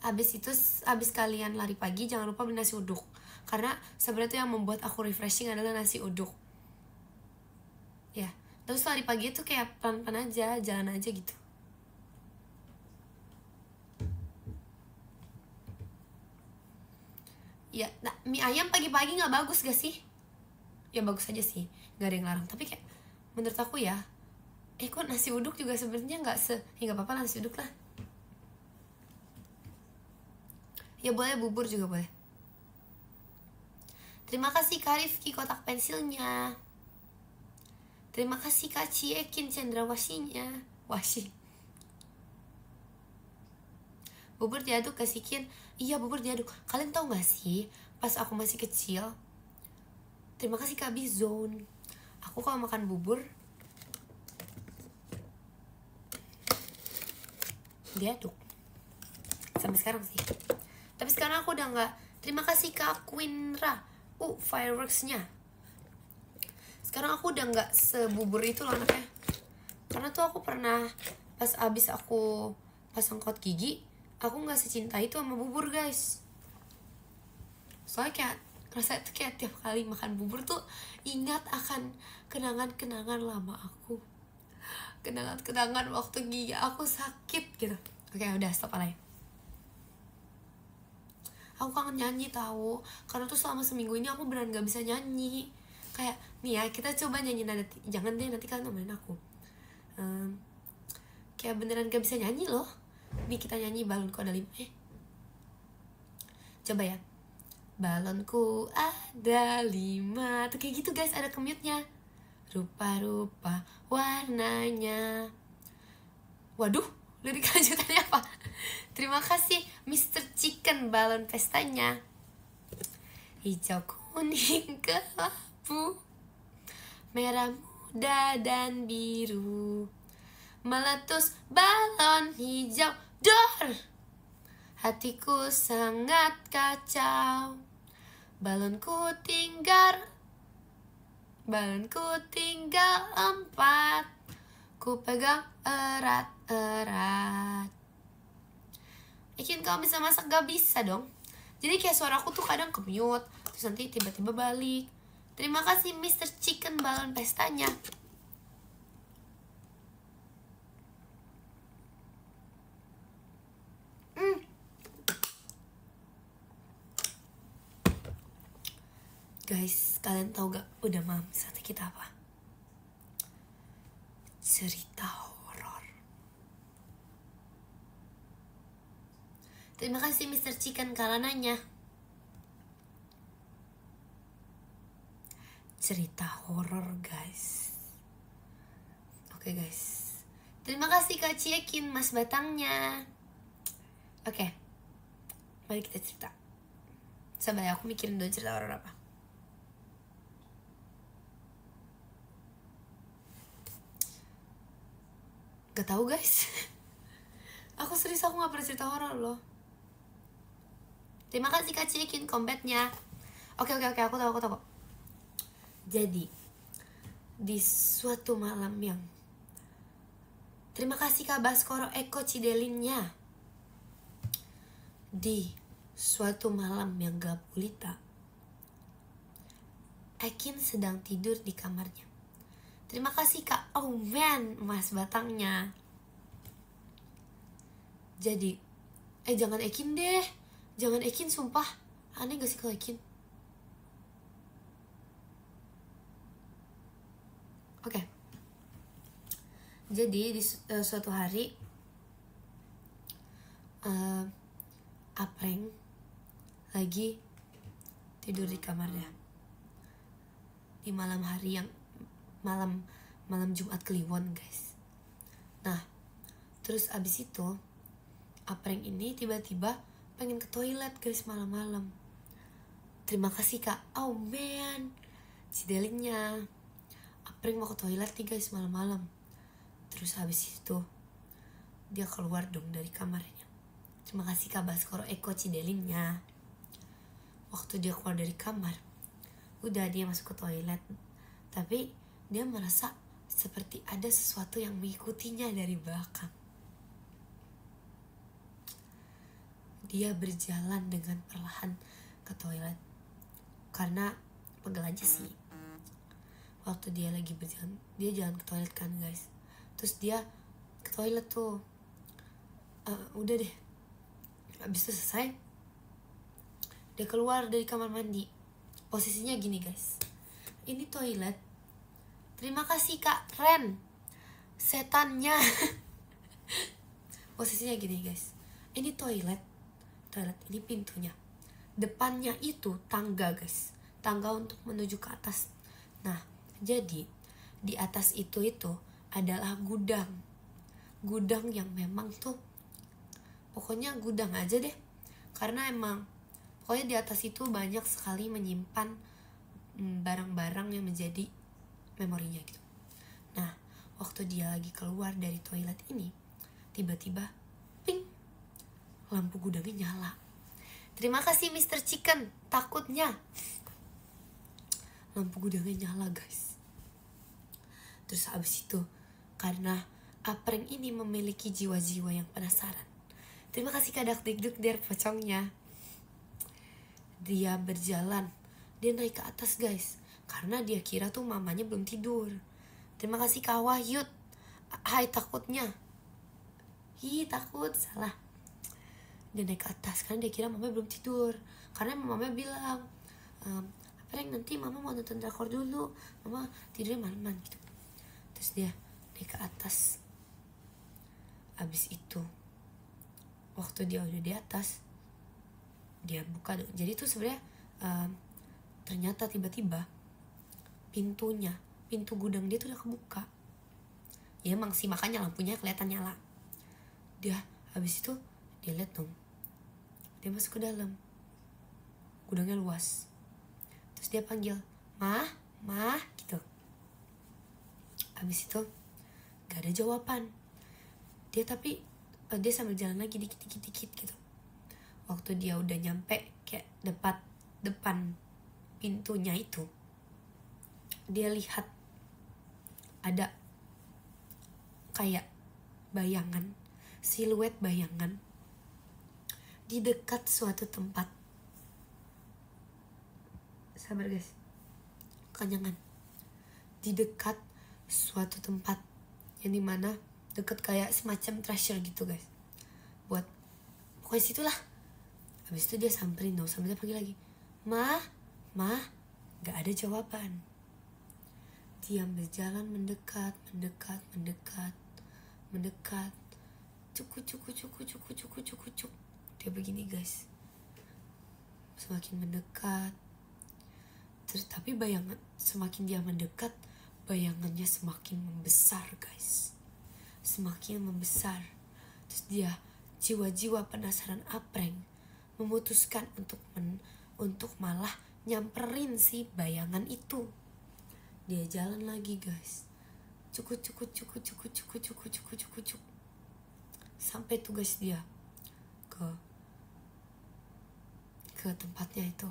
Abis kalian lari pagi, jangan lupa beli nasi uduk, karena sebenarnya tuh yang membuat aku refreshing adalah nasi uduk ya. Terus lari pagi itu kayak pelan-pelan aja, jalan aja gitu. Ya, nah, mie ayam pagi-pagi gak bagus gak sih? Ya bagus aja sih, gak ada yang larang. Tapi kayak menurut aku ya, kok nasi uduk juga sebenarnya gak gak apa-apa nasi uduk lah. Ya boleh, bubur juga boleh. Terima kasih Kak Rifki kotak pensilnya. Terima kasih Kak Ciekin cendrawasinya. Wasi. Bubur diaduk kasih Kin. Iya bubur diaduk. Kalian tau gak sih, pas aku masih kecil, terima kasih Kak Bizone, aku kalau makan bubur diaduk. sampai sekarang sih. Tapi sekarang aku udah nggak. Terima kasih Kak Quinra. Fireworksnya. Sekarang aku udah nggak sebubur itu loh anaknya. Karena tuh aku pernah pas abis aku pasang kot gigi, aku nggak secinta itu sama bubur guys. Soalnya kayak rasanya tuh kayak tiap kali makan bubur tuh ingat akan kenangan-kenangan lama aku, kenangan-kenangan waktu gigi aku sakit gitu. Oke udah stop alay. Aku kangen nyanyi tahu, karena tuh selama seminggu ini aku beneran gak bisa nyanyi. Kayak nih ya, kita coba nyanyi nada, jangan deh nanti kalian nemenin aku. Kayak beneran gak bisa nyanyi loh. Nih kita nyanyi balonku ada 5. Coba ya. Balonku ada 5. Tuh kayak gitu guys, ada commute-nya. Rupa-rupa warnanya. Waduh, lirik lanjutannya apa? Terima kasih Mr. Chicken balon pestanya. Hijau kuning kelabu, merah muda dan biru, meletus balon hijau dor. Hatiku sangat kacau. Balonku tinggal 4. Ku pegang erat-erat. Yakin kamu bisa masak? Gak bisa dong. Jadi kayak suaraku tuh kadang ke-mute, terus nanti tiba-tiba balik. Terima kasih Mr. Chicken balon pestanya. Guys, kalian tahu gak udah malam saatnya kita apa? Cerita horor. Terima kasih Mr. Chicken karena nanya. Cerita horor guys. Oke guys. Terima kasih Kak Ciekin Mas Batangnya. Oke. Mari kita cerita. Sabar ya, aku mikirin dulu cerita horor apa. Gak tahu guys. Aku serius, aku gak pernah cerita horor loh. Terima kasih Kak Ciekin combatnya. Oke, aku tahu. Jadi di suatu malam yang, terima kasih Kak Baskoro Eko Cidelinnya. Di suatu malam yang gelap gulita, Ekin sedang tidur di kamarnya. Terima kasih Kak Omen Mas Batangnya. Jadi jangan Ekin deh. Jangan Ekin, sumpah. Aneh gak sih kalau Ekin? Oke. Jadi di suatu hari Apreng lagi tidur di kamarnya di malam hari yang malam Jumat Kliwon guys. Nah terus abis itu Apreng ini tiba-tiba pengen ke toilet guys malam-malam. Terima kasih Kak Aumen Cidelinnya. Apreng mau ke toilet nih guys malam-malam. Terus habis itu dia keluar dong dari kamarnya. Terima kasih Kak Baskoro Eko Cidelinnya. Waktu dia keluar dari kamar, udah dia masuk ke toilet, tapi dia merasa seperti ada sesuatu yang mengikutinya dari belakang. Dia berjalan dengan perlahan ke toilet karena pegel aja sih. Waktu dia lagi berjalan, dia jalan ke toilet kan guys. Terus dia ke toilet tuh, udah deh, abis itu selesai, dia keluar dari kamar mandi. Posisinya gini guys, ini toilet. Terima kasih Kak Ren setannya. Posisinya gini guys, ini toilet ini pintunya, depannya itu tangga guys, tangga untuk menuju ke atas. Nah jadi di atas itu adalah gudang yang memang tuh pokoknya gudang aja deh, karena emang pokoknya di atas itu banyak sekali menyimpan barang-barang yang menjadi memorinya gitu. Nah waktu dia lagi keluar dari toilet ini, tiba-tiba ping, lampu gudangnya nyala. Terima kasih Mr. Chicken. Takutnya lampu gudangnya nyala guys. Terus abis itu karena Apreng ini memiliki jiwa-jiwa yang penasaran. Terima kasih Kadak Dikduk der pocongnya. Dia berjalan, dia naik ke atas guys, karena dia kira tuh mamanya belum tidur. Terima kasih Kak Wahyud. Hai takutnya. Takut, salah. Dia naik ke atas karena dia kira mamanya belum tidur. Karena mamanya bilang, Apreng nanti mama mau nonton drakor dulu, mama tidurnya malaman gitu. Terus dia naik ke atas. Abis itu waktu dia udah di atas, dia buka. Jadi tuh sebenarnya ternyata tiba-tiba pintu gudang dia tuh udah kebuka. Ya emang sih, makanya lampunya kelihatan nyala. Dia habis itu dia lihat dong, dia masuk ke dalam, gudangnya luas. Terus dia panggil mah gitu. Habis itu gak ada jawaban. Dia sambil jalan lagi dikit gitu. Waktu dia udah nyampe kayak depan pintunya itu, dia lihat ada kayak bayangan, siluet bayangan di dekat suatu tempat. Sabar guys, kenyangan. Di dekat suatu tempat yang dimana deket kayak semacam treasure gitu guys. Pokoknya situlah. Habis itu dia samperin dong, sambil dia panggil lagi, mah, gak ada jawaban. Dia berjalan mendekat. Cuk. Dia begini guys, semakin mendekat. Terus tapi semakin dia mendekat, bayangannya semakin membesar guys, semakin membesar. Terus dia, jiwa-jiwa penasaran Apreng, memutuskan untuk malah nyamperin si bayangan itu. Dia jalan lagi guys, cuk. Sampai tugas dia ke tempatnya itu.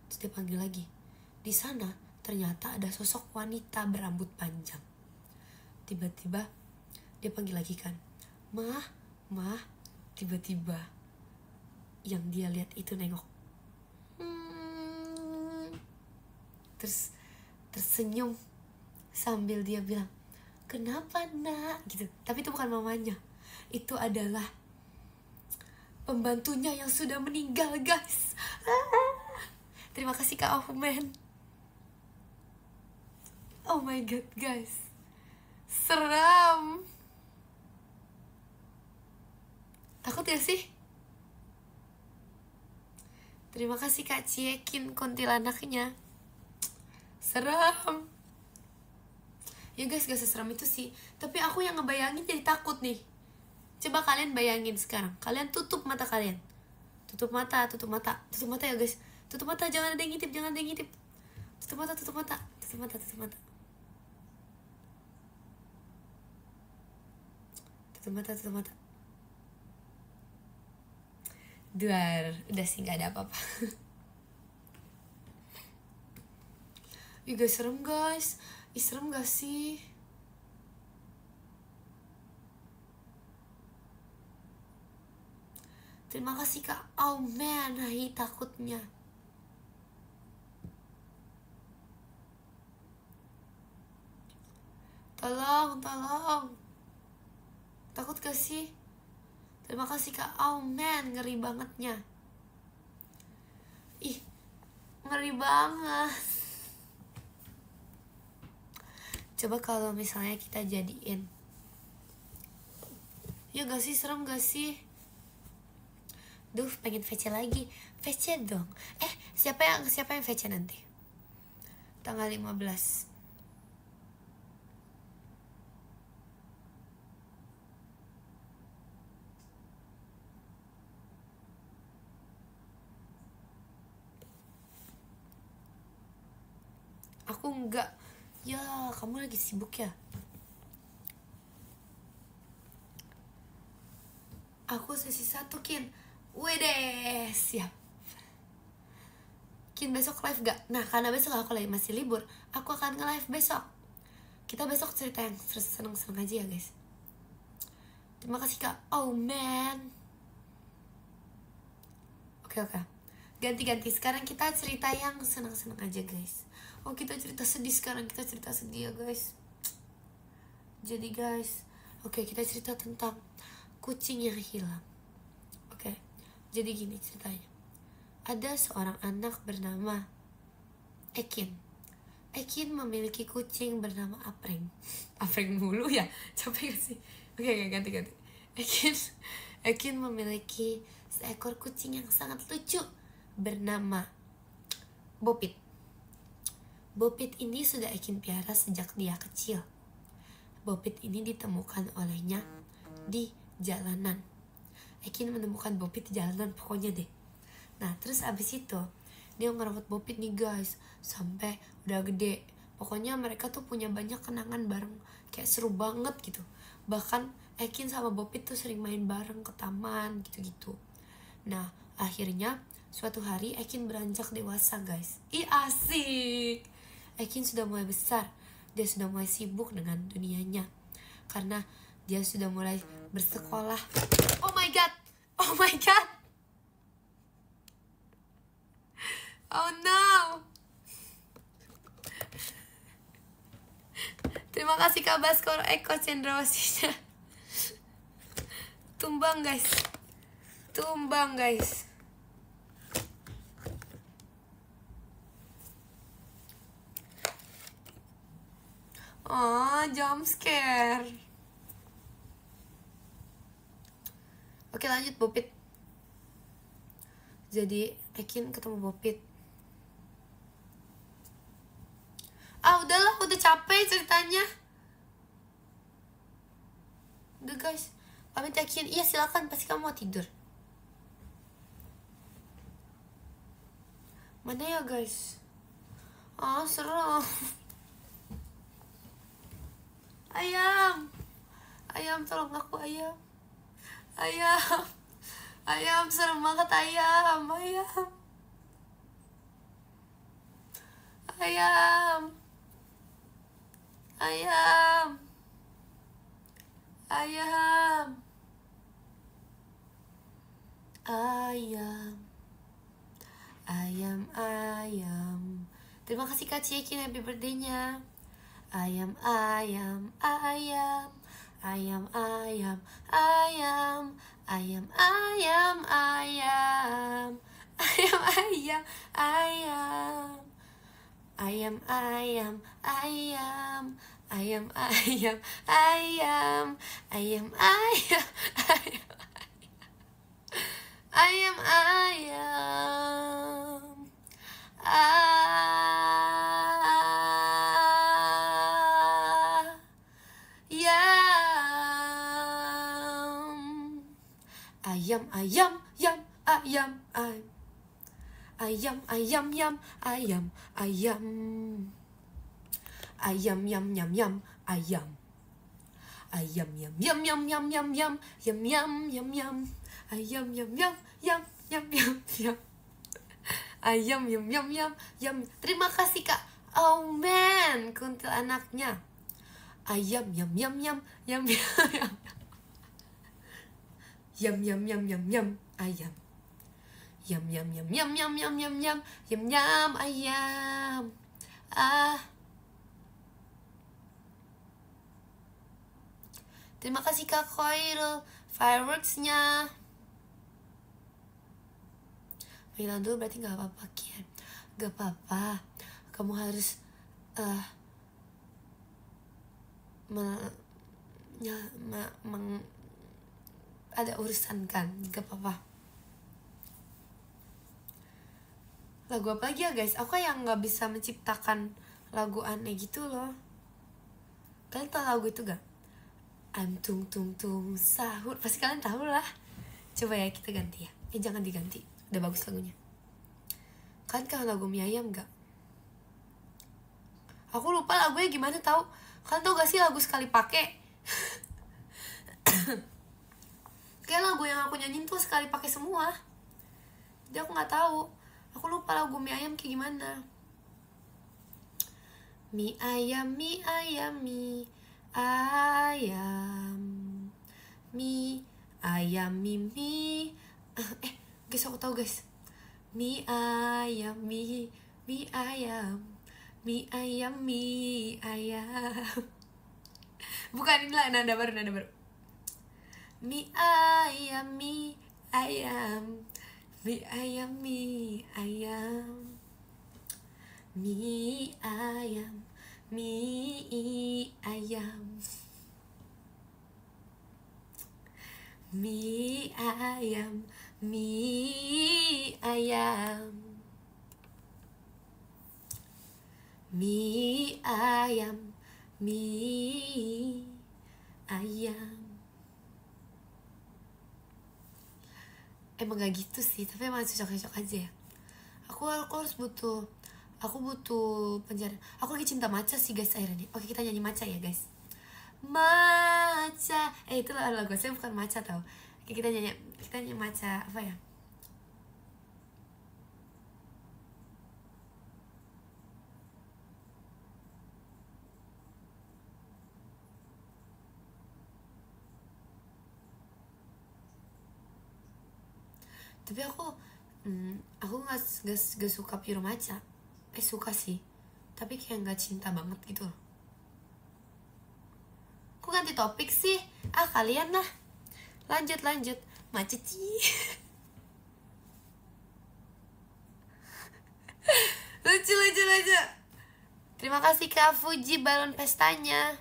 Terus dia panggil lagi. Di sana ternyata ada sosok wanita berambut panjang. Tiba-tiba dia panggil lagi kan, mah. Tiba-tiba yang dia lihat itu nengok, terus tersenyum sambil dia bilang, kenapa nak gitu. Tapi itu bukan mamanya, itu adalah pembantunya yang sudah meninggal guys. Terima kasih Kak Ahmed. Oh my god guys, seram. Takut gak sih? Terima kasih Kak Ciekin kuntilanaknya. Seram. Ya guys, gak seseram itu sih, tapi aku yang ngebayangin jadi takut nih. Coba kalian bayangin sekarang, kalian tutup mata kalian. Tutup mata ya guys. Tutup mata, jangan ada yang ngintip. Tutup mata. Tutup mata. Duar, udah sih gak ada apa-apa. Ih guys, serem guys. Serem gak sih? Terima kasih Kak. Oh man, takutnya. Tolong. Takut gak sih? Terima kasih Kak. Oh man, ngeri bangetnya. Ngeri banget. Coba kalau misalnya kita jadiin, ya gak sih, serem gak sih? Duh, pengen VC lagi. VC dong. Siapa yang VC nanti? Tanggal 15. Aku enggak. Ya, kamu lagi sibuk ya? Aku sesi 1 Kin. Wede, siap. Kin besok live gak? Nah karena besok aku lagi masih libur, aku akan nge-live besok. Kita besok cerita yang seneng-seneng aja ya guys. Terima kasih Kak. Oh man. Oke. Ganti-ganti. Sekarang kita cerita yang seneng-seneng aja guys. Oh kita cerita sedih sekarang. Kita cerita sedih ya guys. Jadi guys, oke kita cerita tentang kucing yang hilang. Oke, jadi gini ceritanya. Ada seorang anak bernama Ekin. Ekin memiliki kucing bernama Apreng. Apreng mulu ya, capek gak sih? Oke, ganti. Ekin memiliki seekor kucing yang sangat lucu bernama Bopit. Bopit ini sudah Ekin piara sejak dia kecil. Bopit ini ditemukan olehnya di jalanan. Ekin menemukan Bopit di jalanan pokoknya deh. Nah terus abis itu dia ngerawat Bopit nih guys sampai udah gede. Pokoknya mereka tuh punya banyak kenangan bareng, kayak seru banget gitu. Bahkan Ekin sama Bopit tuh sering main bareng ke taman gitu-gitu. Nah akhirnya suatu hari Ekin beranjak dewasa guys. Ih asik. Ekin sudah mulai besar. Dia sudah mulai sibuk dengan dunianya karena dia sudah mulai bersekolah. Oh my god. Oh no. Terima kasih Kak Baskoro Eko Cendrawasihnya. Tumbang guys. Oh, jump scare. Oke lanjut Bopit. Jadi Ekin ketemu Bopit. Udahlah, udah capek ceritanya. Udah guys, pamit Ekin. Iya silakan, pasti kamu mau tidur. Mana ya guys? Serem. Ayam tolong aku ayam, serem banget ayam. Terima kasih Kak Ciekin, happy birthday-nya. Ayam. Terima kasih Kak. Oh man, kuntil anaknya. Ayam. Ayam. Terima kasih Kak Khairul fireworks-nya. Bilang dulu berarti gak apa-apa Kian. Gak apa-apa. Kamu harus ada urusan kan. Gak apa-apa. Lagu apa lagi ya guys? Aku yang gak bisa menciptakan lagu aneh gitu loh. Kalian tahu lagu itu gak? I'm tung sahur. Pasti kalian tahu lah. Coba ya kita ganti ya. Jangan diganti. Udah bagus lagunya. Kalian kan lagu mie ayam gak? Aku lupa lagunya gimana tahu. Kalian tahu gak sih lagu sekali pakai? Kayak lagu yang aku nyanyiin tuh sekali pakai semua. Jadi aku nggak tahu. Aku lupa lagu mie ayam kayak gimana. Mie ayam, mie ayam, mie ayam, mie ayam, mie. Guys, aku tahu guys. Mie ayam, mie ayam, mie ayam, mie ayam. Bukan, inilah nada baru. Mie ayam, mie ayam, mie ayam, mie ayam, mie ayam, mie ayam, mie ayam, mie ayam, mie ayam, mie ayam. Emang gak gitu sih, tapi emang cocok-cocok aja ya. Aku butuh pencarian. Aku lagi cinta matcha sih guys akhirnya. Oke, kita nyanyi matcha ya guys. Matcha. Itu lagu saya bukan matcha tau. Oke, kita nyanyi matcha apa ya? Tapi aku gak suka pure matcha. Suka sih, tapi kayak gak cinta banget gitu loh. Aku ganti topik sih. Kalian lah. Lanjut matcha sih. lucu. Terima kasih Kak Fuji balon pestanya.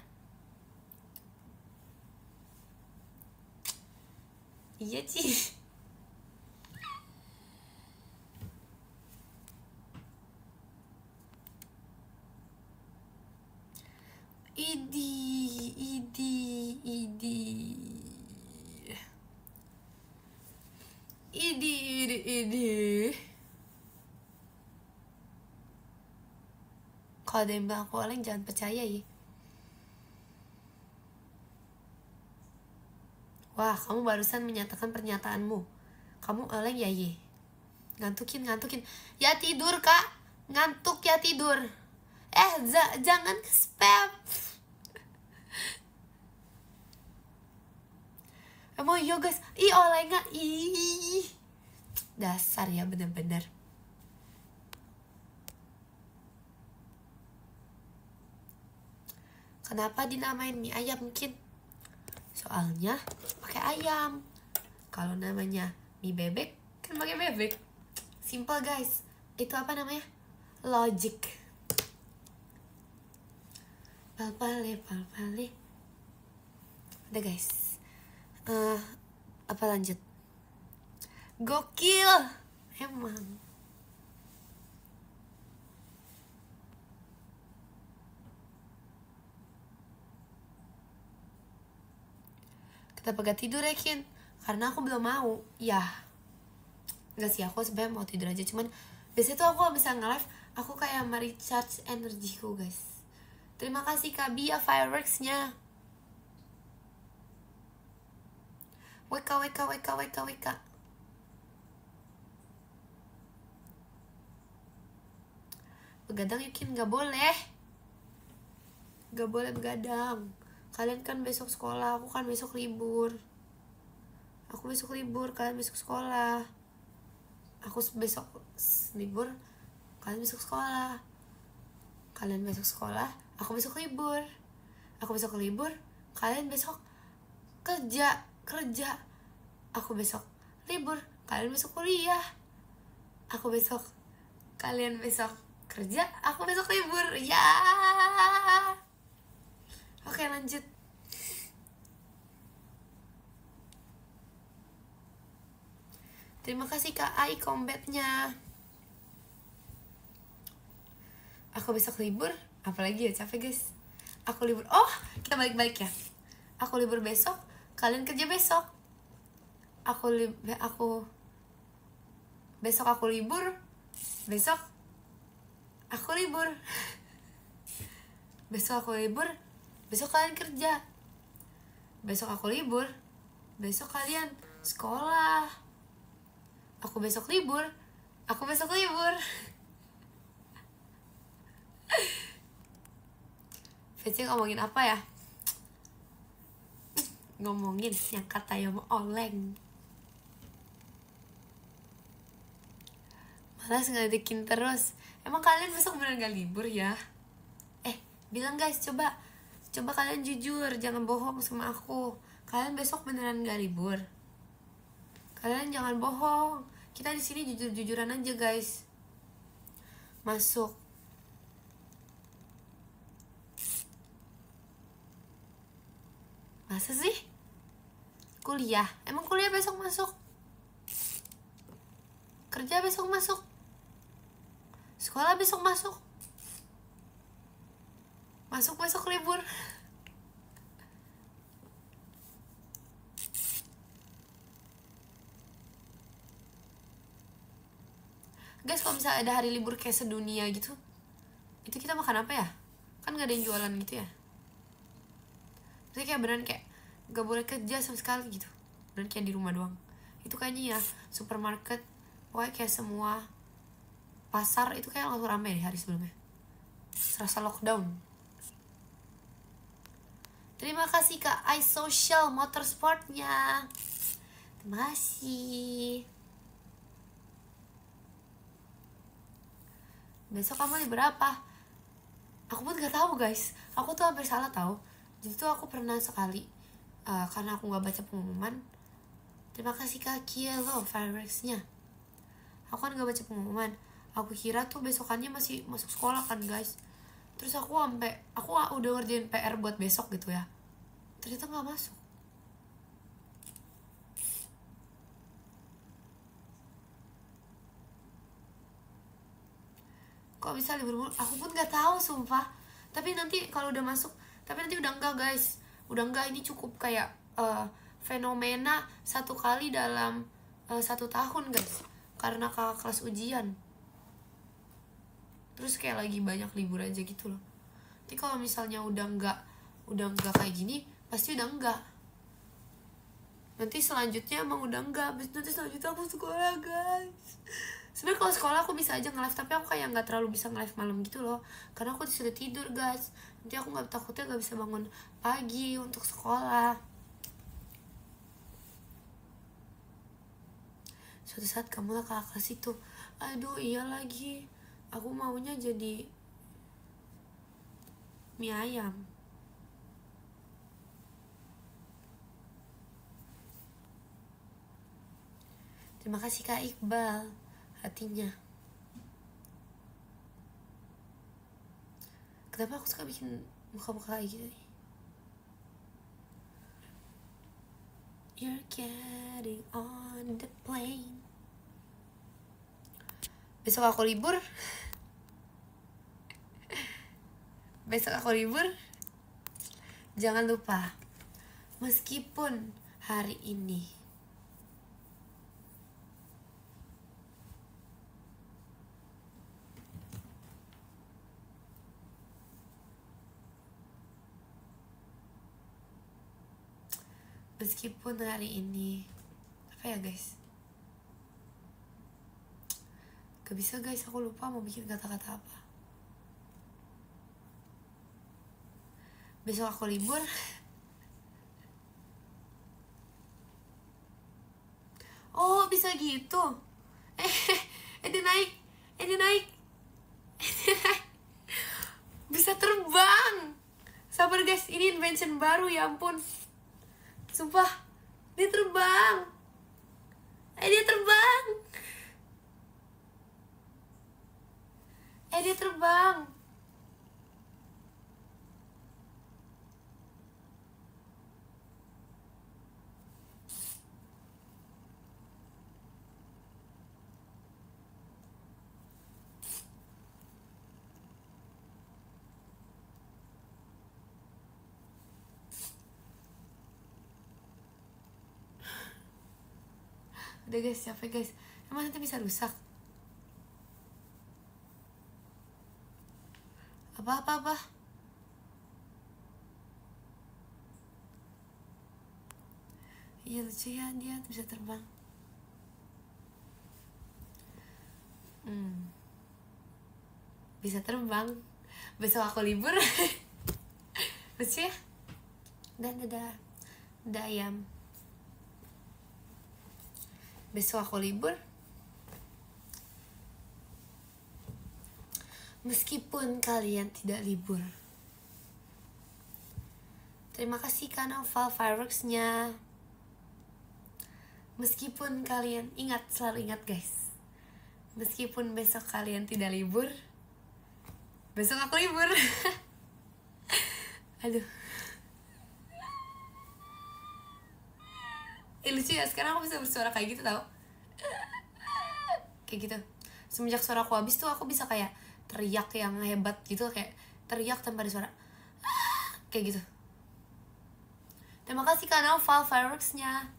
Iya sih. Idi. Kalau ada yang bilang aku oleng, jangan percaya ya. Wah, kamu barusan menyatakan pernyataanmu. Kamu oleng ya ye. Ngantukin. Ya tidur kak. Ngantuk ya tidur. Jangan ke spam. Emang iya guys. Olenga. Dasar ya bener-bener. Kenapa dinamain mie ayam mungkin? Soalnya pakai ayam. Kalau namanya mie bebek kan pakai bebek. Simple guys. Itu apa namanya? Logic. Pal-pale. Udah guys. Apa lanjut? Gokil. Emang. Kenapa gak tidur ya Kin? Karena aku belum mau. Ya enggak sih, aku sebenarnya mau tidur aja. Cuman biasanya tuh aku bisa nge-live, aku kayak merecharge energiku guys. Terima kasih Kak Bia fireworksnya. Weka. Begadang Yukin gak boleh. Gak boleh begadang. Kalian kan besok sekolah, aku kan besok libur. Aku besok libur, kalian besok sekolah. Aku besok libur, kalian besok sekolah. Kalian besok sekolah, aku besok libur. Aku besok libur, kalian besok kerja. Aku besok libur, kalian besok kuliah. Aku besok, kalian besok kerja, aku besok libur. Ya. Oke, lanjut. Terima kasih Kak Ai combatnya. Aku besok libur, apalagi ya, capek guys. Aku libur. Oh, kita balik ya. Aku libur besok, kalian kerja besok. Besok aku libur. Besok aku libur. Besok aku libur. Besok kalian kerja. Besok aku libur. Besok kalian sekolah. Aku besok libur. Feci ngomongin apa ya? Ngomongin yang kata yang oleng. Malas ngeledekin terus. Emang kalian besok beneran gak libur ya? Bilang guys, coba kalian jujur, jangan bohong sama aku. Kalian besok beneran gak libur? Kalian jangan bohong. Kita di sini jujur-jujuran aja guys. Masuk. Masa sih? Kuliah? Emang kuliah besok masuk? Kerja besok masuk? Sekolah besok masuk? Masuk besok libur? Guys, kalau misalnya ada hari libur kayak sedunia gitu, itu kita makan apa ya? Kan gak ada yang jualan gitu ya. Jadi kayak beneran kayak gak boleh kerja sama sekali gitu. Beneran kayak di rumah doang. Itu kayaknya ya supermarket, pokoknya kayak semua pasar itu kayak langsung rame deh hari sebelumnya. Serasa lockdown. Terima kasih Kak iSocial Motorsportnya. Terima kasih. Besok kamu libur apa? Aku pun gak tahu guys. Aku tuh hampir salah tahu. Jadi tuh aku pernah sekali karena aku gak baca pengumuman. Terima kasih Kak Kielo Fireworksnya. Aku kan gak baca pengumuman. Aku kira tuh besokannya masih masuk sekolah kan guys. Terus aku udah ngerjain PR buat besok gitu ya. Ternyata gak masuk. Kok bisa libur mulu? Aku pun gak tahu sumpah. Tapi nanti kalau udah masuk, tapi nanti udah enggak guys. Udah enggak, ini cukup kayak fenomena satu kali dalam 1 tahun guys. Karena kakak kelas ujian. Terus kayak lagi banyak libur aja gitu loh. Tapi kalau misalnya udah enggak kayak gini, pasti udah enggak. Nanti selanjutnya emang udah enggak. Nanti selanjutnya aku sekolah guys. Sebenarnya kalau sekolah aku bisa aja nge-live, tapi aku kayak nggak terlalu bisa nge-live malam gitu loh, karena aku sudah tidur guys. Nanti aku takutnya nggak bisa bangun pagi untuk sekolah. Suatu saat kamu lah kakak kelas itu. Aduh iya lagi, aku maunya jadi mie ayam. Terima kasih Kak Iqbal hatinya. Kenapa aku suka bikin muka-muka kayak gitu nih? You're getting on the plane. Besok aku libur. Jangan lupa, meskipun hari ini apa ya guys, gak bisa guys, aku lupa mau bikin kata-kata apa. Besok aku libur. Oh bisa gitu. Dia naik. Bisa terbang. Sabar guys, ini invention baru ya ampun. Sumpah, dia terbang. Dia terbang. Udah guys, capek guys. Emang nanti bisa rusak? Apa? Iya lucu ya, dia bisa terbang. Bisa terbang. Besok aku libur. Lucu ya. Dan ada ayam. Besok aku libur. Meskipun kalian tidak libur. Terima kasih karena fireworksnya. Meskipun kalian ingat, selalu ingat guys, meskipun besok kalian tidak libur, besok aku libur. Aduh. Lucu ya, sekarang aku bisa bersuara kayak gitu tau. Kayak gitu. Semenjak suara aku habis tuh aku bisa kayak teriak yang hebat gitu, kayak teriak tanpa ada suara. Kayak gitu. Terima kasih karena fireworksnya.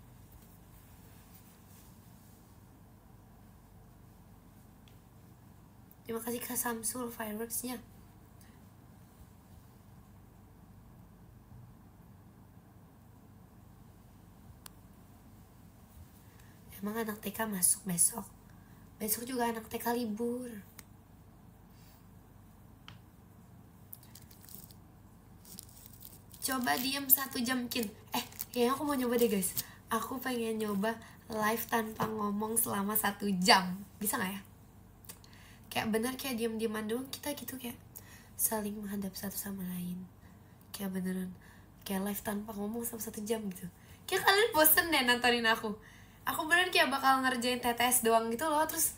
Terima kasih Kak Samsul fireworksnya. Emang anak TK masuk besok? Besok juga anak TK libur. Coba diem 1 jam Kin. Kayaknya aku mau nyoba deh guys. Aku pengen nyoba live tanpa ngomong selama 1 jam. Bisa gak ya? Kayak bener kayak diem-dieman doang kita gitu, kayak saling menghadap satu sama lain. Kayak beneran kayak live tanpa ngomong selama 1 jam gitu. Kayak kalian bosen deh nontonin aku. Aku beneran kayak bakal ngerjain TTS doang gitu loh. Terus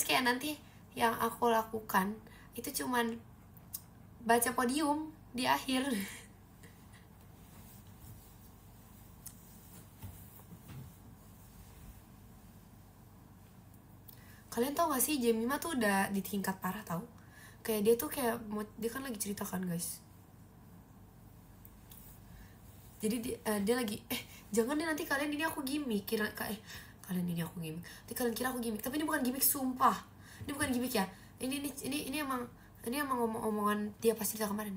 kayak nanti yang aku lakukan itu cuman baca podium di akhir. Kalian tau gak sih Jemima tuh udah di tingkat parah tau. Kayak dia tuh kayak dia kan lagi ceritakan guys. Jadi dia lagi jangan deh nanti kalian ini aku gimmick, kalian ini aku gimmick. Nanti kalian kira aku gimmick, tapi ini bukan gimmick sumpah. Ini bukan gimmick ya. Ini emang omongan dia pas cerita kemarin.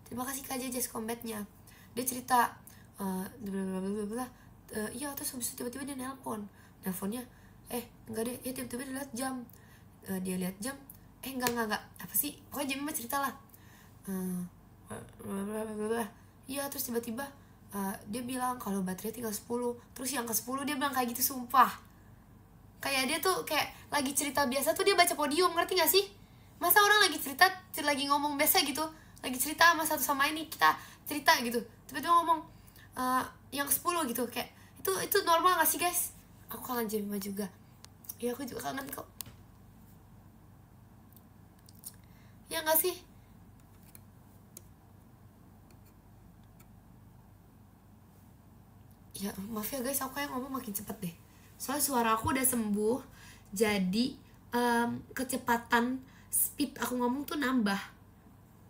Terima kasih Kak Jejes combatnya. Dia cerita iya, terus habis itu tiba-tiba dia nelponnya enggak deh, tiba-tiba dia lihat jam. Dia lihat jam, enggak apa sih, pokoknya Jemima cerita lah. Iya, terus tiba-tiba dia bilang kalau baterai tinggal 10. Terus yang ke-10 dia bilang kayak gitu sumpah. Kayak dia tuh kayak lagi cerita biasa tuh dia baca podium, ngerti gak sih? Masa orang lagi cerita lagi ngomong biasa gitu, lagi cerita sama satu sama ini, kita cerita gitu, tiba-tiba ngomong yang ke-10 gitu. Kayak itu normal gak sih guys? Aku kangen Jemima juga. Ya aku juga kangen kok. Ya gak sih? Ya maaf ya guys, aku kayak ngomong makin cepet deh. Soalnya suara aku udah sembuh. Jadi kecepatan speed aku ngomong tuh nambah.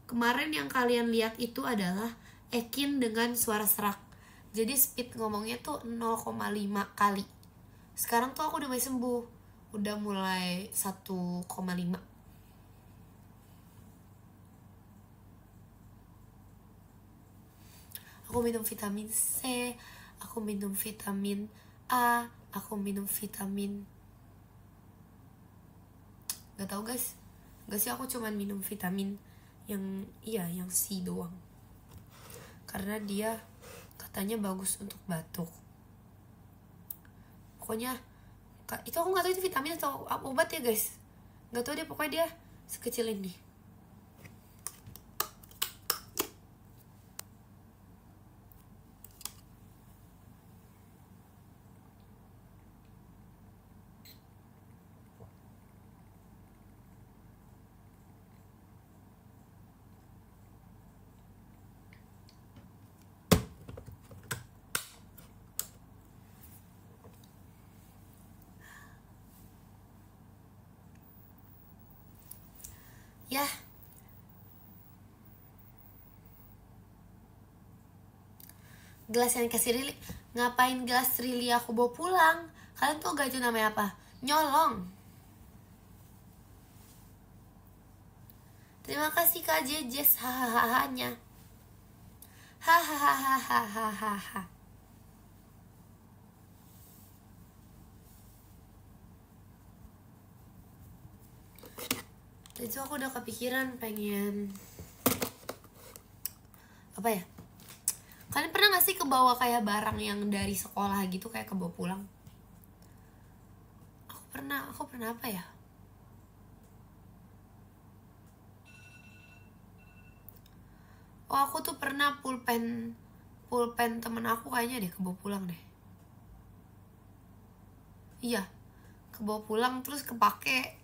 Kemarin yang kalian lihat itu adalah Ekin dengan suara serak. Jadi speed ngomongnya tuh 0,5 kali. Sekarang tuh aku udah mulai sembuh. Udah mulai 1,5. Aku minum vitamin C, aku minum vitamin A, aku minum vitamin, gak tau guys. Gak sih, aku cuman minum vitamin yang C doang, karena dia katanya bagus untuk batuk. Pokoknya itu aku gak tahu itu vitamin atau obat ya guys, gak tahu deh, pokoknya dia sekecil ini. Ya, gelas yang kasih Rili, ngapain gelas Rili aku bawa pulang? Kalian tau gak itu namanya apa? Nyolong. Terima kasih Kak Jejes, hahaha. Tadi tuh aku udah kepikiran pengen apa ya? Kalian pernah gak sih kebawa kayak barang yang dari sekolah gitu kayak kebawa pulang? Aku pernah apa ya? Oh, aku tuh pernah pulpen temen aku kayaknya deh kebawa pulang deh. Iya, kebawa pulang terus kepake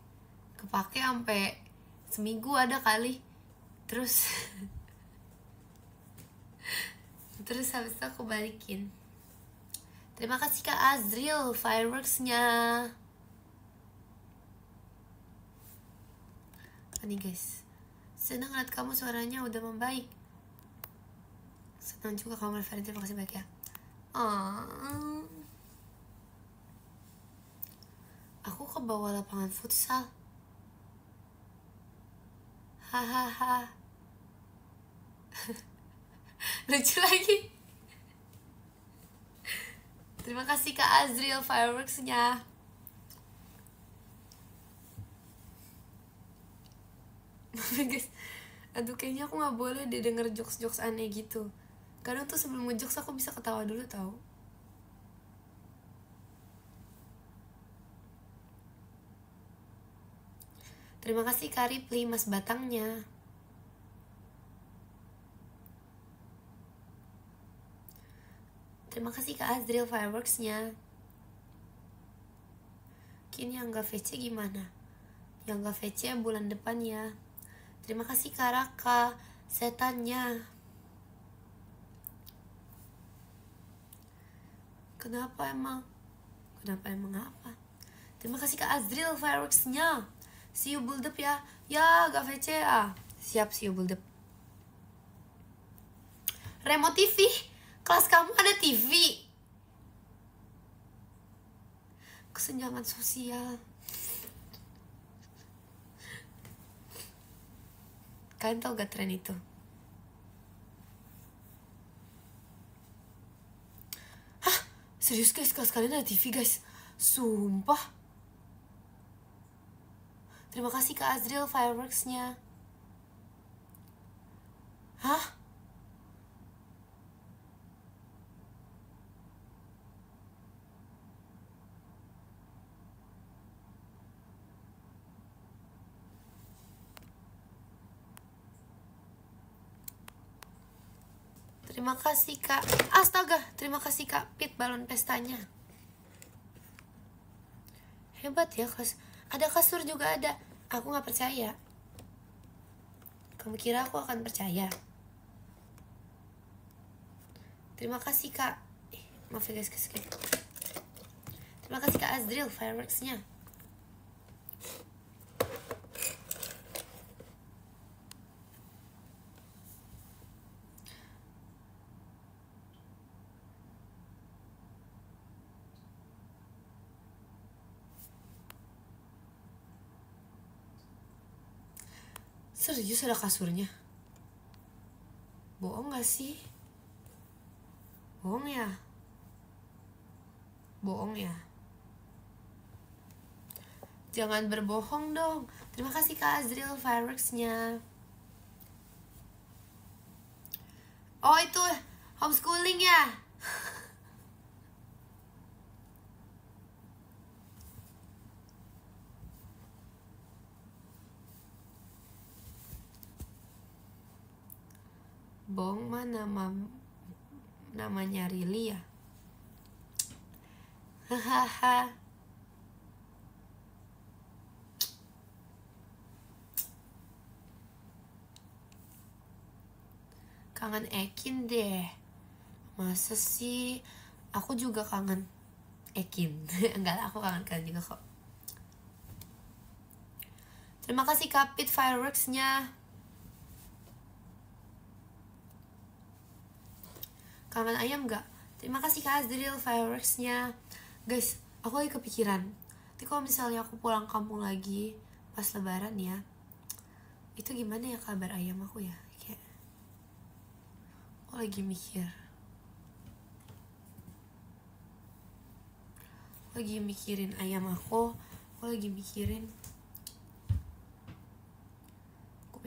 sampai seminggu ada kali. Terus terus habis itu aku balikin. Terima kasih Kak Azril fireworksnya. Nih guys, senang lihat kamu suaranya udah membaik. Senang juga kamu Valentine, terima kasih banyak ya. Aku ke bawah lapangan futsal. Hahaha. Lucu lagi. Terima kasih Kak Azril fireworksnya. Guys, aduh kayaknya aku gak boleh deh denger jokes aneh gitu. Kadang tuh sebelum ngejokes aku bisa ketawa dulu tau. Terima kasih Kak Ripli, mas batangnya. Terima kasih Kak Azril fireworksnya. Kini yang gak VC gimana? Yang gak VC bulan depan ya. Terima kasih Kak Raka, setannya. Kenapa emang apa? Terima kasih Kak Azril fireworksnya. See you build up ya. Ya gak VC ah. Siap, see you build up. Remote TV. Kelas kamu ada TV. Kesenjangan sosial. Kalian tau gak tren itu? Hah? Serius guys, kelas kalian ada TV guys? Sumpah. Terima kasih Kak Azril fireworksnya. Hah? Terima kasih Kak. Astaga, terima kasih Kak Pit balon pestanya. Hebat ya kelas. Ada kasur juga ada. Aku gak percaya. Kamu kira aku akan percaya? Terima kasih Kak. Maaf ya guys, skip. Terima kasih Kak Azril fireworksnya. Serius ada kasurnya? Bohong gak sih? Bohong ya? Bohong ya? Jangan berbohong dong. Terima kasih Kak Azril fireworksnya. Oh itu homeschooling ya? Bohong mah namanya Rili ya. Hahaha. Kangen Ekin deh. Masa sih? Aku juga kangen Ekin. Enggak lah, aku kangen kalian juga kok. Terima kasih Kapit fireworksnya. Kangen ayam gak? Terima kasih Kak Azril fireworksnya. Guys, aku lagi kepikiran. Nanti kalau misalnya aku pulang kampung lagi pas lebaran ya, itu gimana ya kabar ayam aku ya? Kayak aku lagi mikir. Lagi mikirin ayam aku lagi mikirin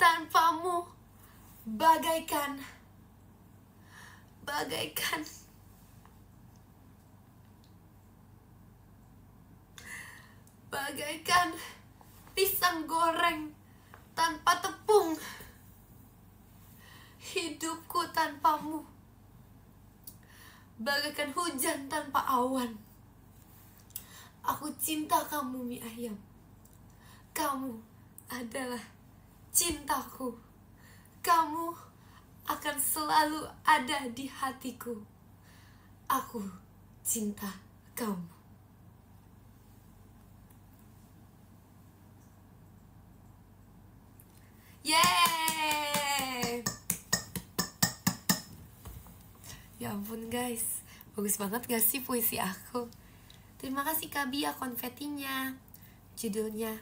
tanpamu bagaikan pisang goreng tanpa tepung. Hidupku tanpamu bagaikan hujan tanpa awan. Aku cinta kamu mie ayam. Kamu adalah cintaku. Kamu akan selalu ada di hatiku. Aku cinta kamu. Yeay! Ya ampun guys, bagus banget gak sih puisi aku? Terima kasih Kak Bia konfetinya. Judulnya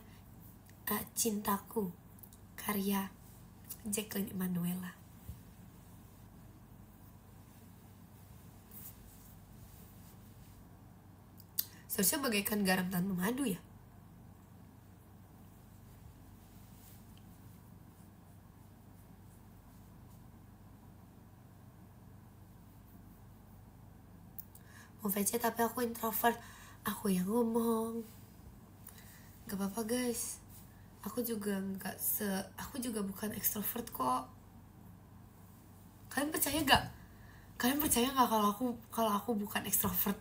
Cintaku, karya Jacqueline Emanuela. Seharusnya bagaikan garam tanpa madu ya. Mau VC tapi aku introvert. Aku yang ngomong. Gak apa-apa guys. Aku juga bukan ekstrovert kok. Kalian percaya gak? Kalian percaya gak kalau aku bukan ekstrovert?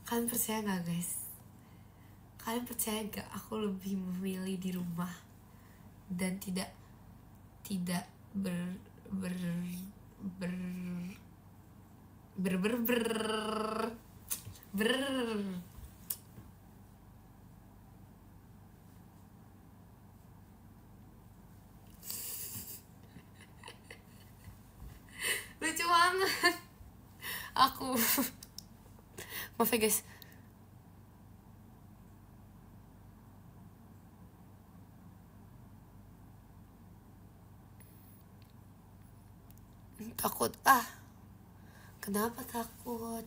Kalian percaya gak guys? Kalian percaya gak aku lebih memilih di rumah dan tidak lucu banget aku. Maaf ya guys. Takut kenapa takut?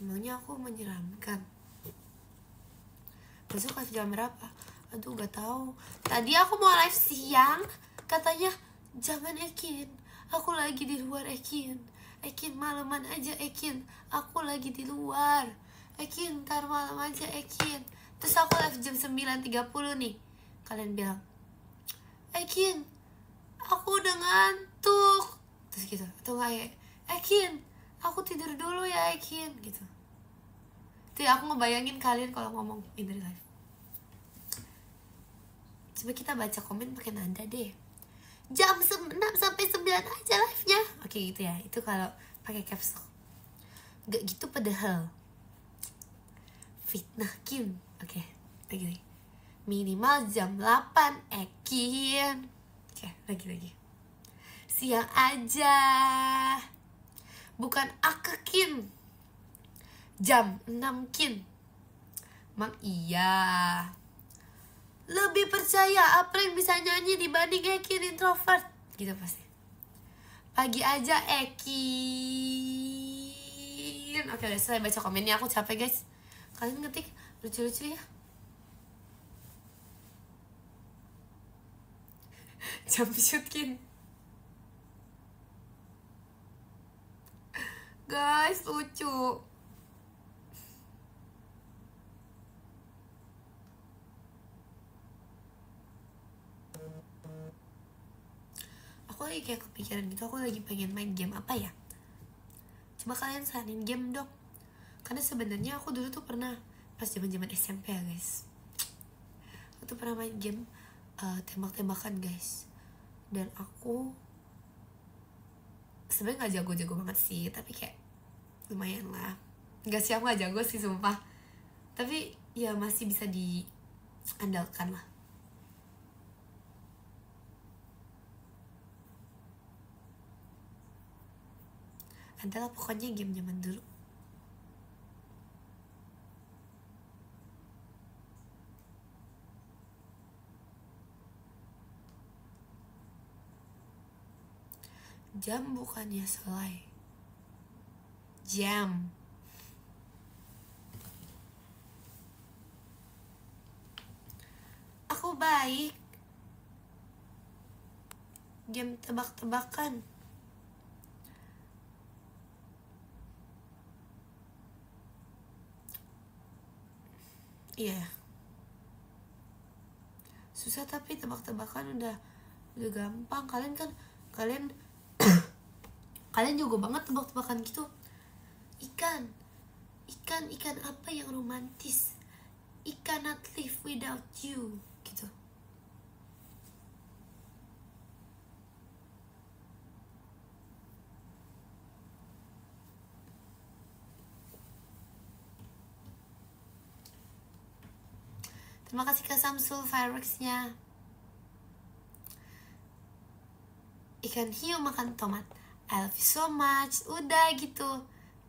Emangnya aku menyeramkan? Besok live jam berapa? Aduh gak tahu. Tadi aku mau live siang, katanya jangan Ekin, aku lagi di luar Ekin. Ekin malaman aja Ekin, aku lagi di luar. Ekin ntar malam aja Ekin. Terus aku live jam 9.30 nih. Kalian bilang, Ekin aku udah ngantuk. Terus gitu, atau gak ya, Ekin aku tidur dulu ya Ekin gitu. Jadi aku ngebayangin kalian kalau ngomong in real life. Coba kita baca komen pakai nada deh. Jam 6 sampai 9 aja live-nya. Oke gitu ya. Itu kalau pakai caps lock. Gak gitu padahal. Fitnah Kim. Oke, lagi. Minimal jam 8 Ekin. Oke, lagi. Siang aja. Bukan akekin. Jam 6 Kin. Mang iya. Lebih percaya April bisa nyanyi dibanding Ekin introvert. Gitu pasti. Pagi aja Ekin. Oke udah selesai baca komennya. Aku capek guys. Kalian ngetik lucu-lucu ya. Jump shoot Kin. Guys lucu. Aku lagi kayak kepikiran gitu. Aku lagi pengen main game apa ya. Coba kalian saranin game dong. Karena sebenarnya aku dulu tuh pernah pas zaman SMP ya guys. Aku tuh pernah main game tembak-tembakan guys. Dan aku sebenarnya nggak jago-jago banget sih, tapi kayak lumayan lah. Nggak sih, aku nggak jago sih sumpah. Tapi ya masih bisa diandalkan lah. Adalah pokoknya game zaman dulu. Jam bukannya selai. Jam. Aku baik. Game tebak-tebakan. Iya. Susah tapi tebak-tebakan udah gampang. Kalian kalian jago banget tebak-tebakan gitu. Ikan apa yang romantis? I cannot live without you gitu. Terima kasih Kak Samsul fireworksnya. Ikan hiu makan tomat. I love you so much. Udah gitu.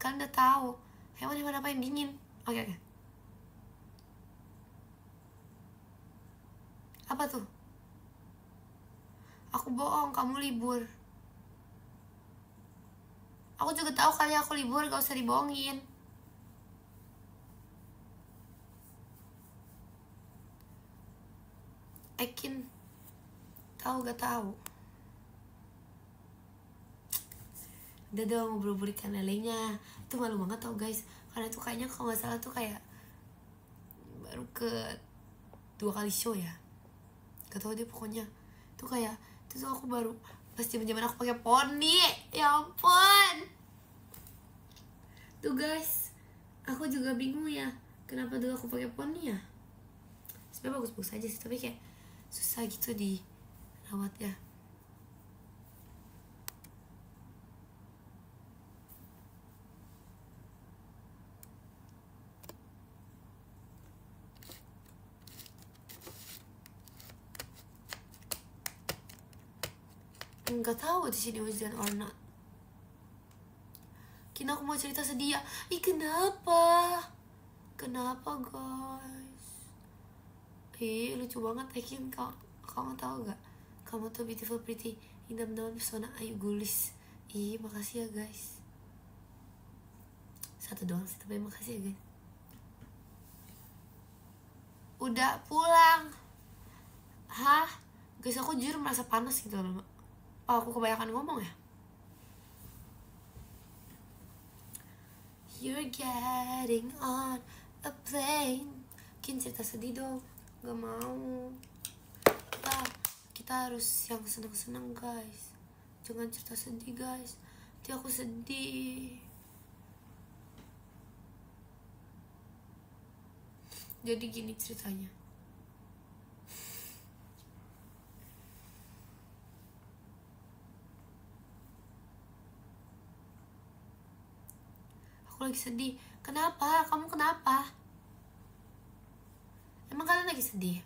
Kalian udah tahu. Hewan-hewan apa yang dingin? Oke. Apa tuh? Aku bohong, kamu libur. Aku juga tahu kali aku libur, gak usah dibohongin. Ekin tahu gak tahu. Udah dong ngobrol-ngobrol ikan lelenya. Itu malu banget tau guys. Karena itu kayaknya kalau gak salah tuh kayak baru ke 2 kali show ya. Gak tau deh pokoknya. Itu kayak itu tuh aku baru pas zaman aku pakai poni. Ya ampun. Tuh guys, aku juga bingung ya. Kenapa dulu aku pakai poni ya? Sebenarnya bagus-bagus aja sih, tapi kayak susah gitu di rawat ya. Nggak tahu di sini hujan or not. Kini aku mau cerita sedih ya. Kenapa? Kenapa guys? Lucu banget Ekin. Kamu tahu gak? Kamu tuh beautiful, pretty, indah, menawan, pesona, ayu, gulis. Makasih ya guys. Satu doang sih, tapi makasih ya guys. Udah pulang. Hah? Guys, aku jujur merasa panas gitu loh. Aku kebanyakan ngomong ya? You're getting on a plane. Kin cerita sedih dong. Gak mau. Kita harus yang seneng-seneng guys. Jangan cerita sedih guys. Nanti aku sedih. Jadi gini ceritanya. Aku lagi sedih. Kenapa? Kamu kenapa? Emang kalian lagi sedih?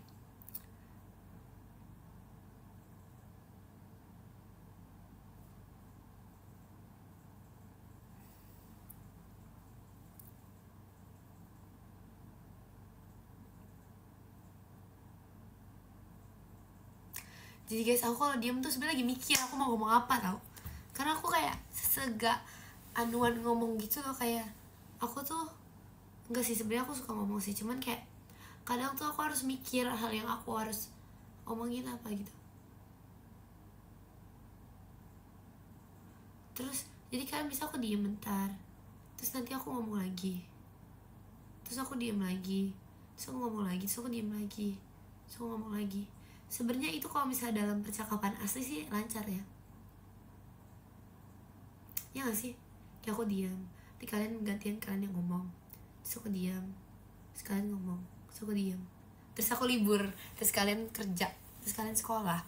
Jadi guys, aku kalau diem tuh sebenarnya lagi mikir aku mau ngomong apa tau. Karena aku kayak sesegak anuan ngomong gitu loh, kayak aku tuh enggak sih, sebenarnya aku suka ngomong sih, cuman kayak kadang tuh aku harus mikir hal yang aku harus ngomongin apa gitu. Terus jadi kalian bisa aku diem bentar, terus nanti aku ngomong lagi, terus aku diem lagi, terus aku ngomong lagi, terus aku diem lagi, terus aku ngomong lagi. Sebenarnya itu kalau misalnya dalam percakapan asli sih lancar ya. Ya gak sih? Kayak aku diam, nanti kalian gantian kalian yang ngomong, terus aku diam, terus kalian ngomong, terus aku diam, terus aku libur, terus kalian kerja, terus kalian sekolah.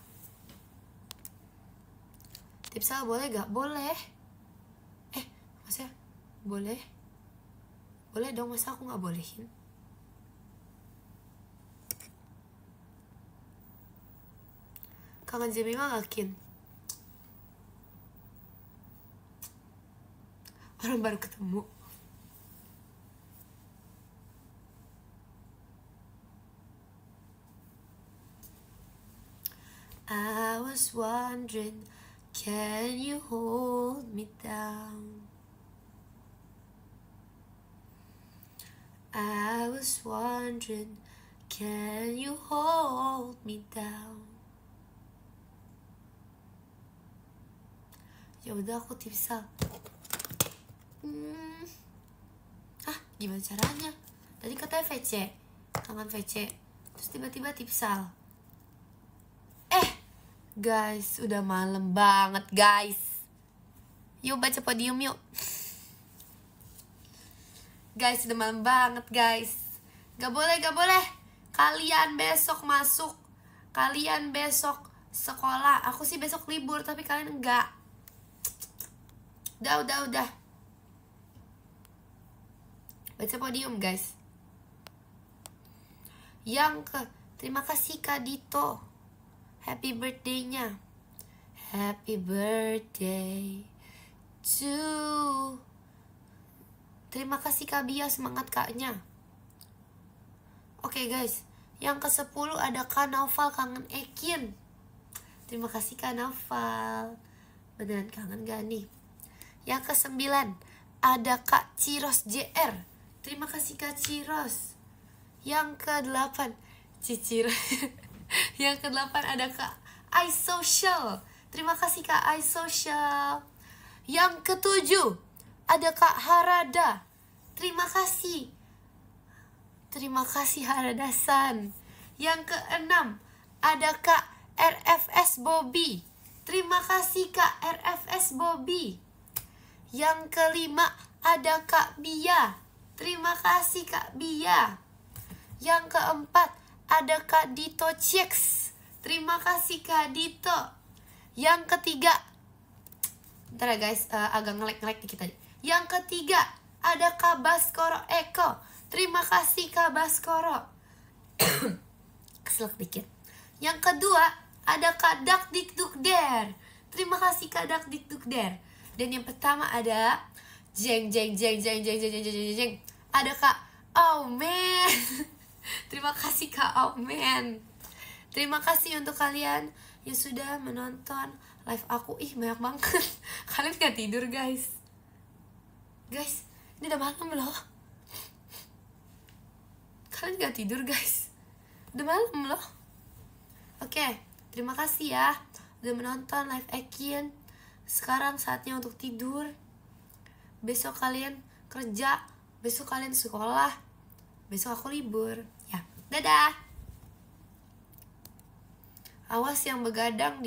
Tipsnya boleh gak? Boleh. Maksudnya boleh? Boleh dong, masa aku gak bolehin? Kangen Jemima gak Kin? Orang baru ketemu. I was wondering, can you hold me down? I was wondering, can you hold me down? Ya udah aku tipsal. Gimana caranya? Tadi katanya VC, kangen VC, terus tiba-tiba tipsal. Guys, udah malam banget guys. Yuk baca podium yuk. Guys, udah malam banget guys. Gak boleh. Kalian besok masuk. Kalian besok sekolah. Aku sih besok libur, tapi kalian enggak. Udah. Baca podium guys. Terima kasih Kak Dito. Happy birthday-nya. Happy birthday to. Terima kasih Kak Bia, semangat Kaknya. Oke guys, yang ke-10 ada Kak Naufal, kangen Ekin. Terima kasih Kak Naufal. Beneran kangen gak nih? Yang ke-9 ada Kak Ciros JR. Terima kasih Kak Ciros. Yang ke-8 Cicir. Yang ke-8 ada Kak iSocial. Terima kasih Kak iSocial. Yang ke-7 ada Kak Harada. Terima kasih Harada-san. Yang ke-6 ada Kak RFS Bobby. Terima kasih Kak RFS Bobby. Yang ke-5 ada Kak Bia. Terima kasih Kak Bia. Yang ke-4 ada Kak Dito Chicks. Terima kasih Kak Dito. Yang ketiga, bentar ya guys, agak ngelek dikit aja. Yang ketiga ada Kak Baskoro Eko. Terima kasih Kak Baskoro. Keselak dikit. Yang kedua ada Kak Dak Dik Duk Der. Terima kasih Kak Dak Dik Duk Der. Dan yang pertama ada jeng. Ada Kak Aumen. Terima kasih Kak Aumen. Terima kasih untuk kalian yang sudah menonton live aku. Banyak banget. Kalian gak tidur guys. Guys, ini udah malam loh. Kalian gak tidur guys. Udah malam loh. Oke, terima kasih ya udah menonton live Ekin. Sekarang saatnya untuk tidur. Besok kalian kerja, besok kalian sekolah, besok aku libur. Ya, dadah. Awas yang begadang di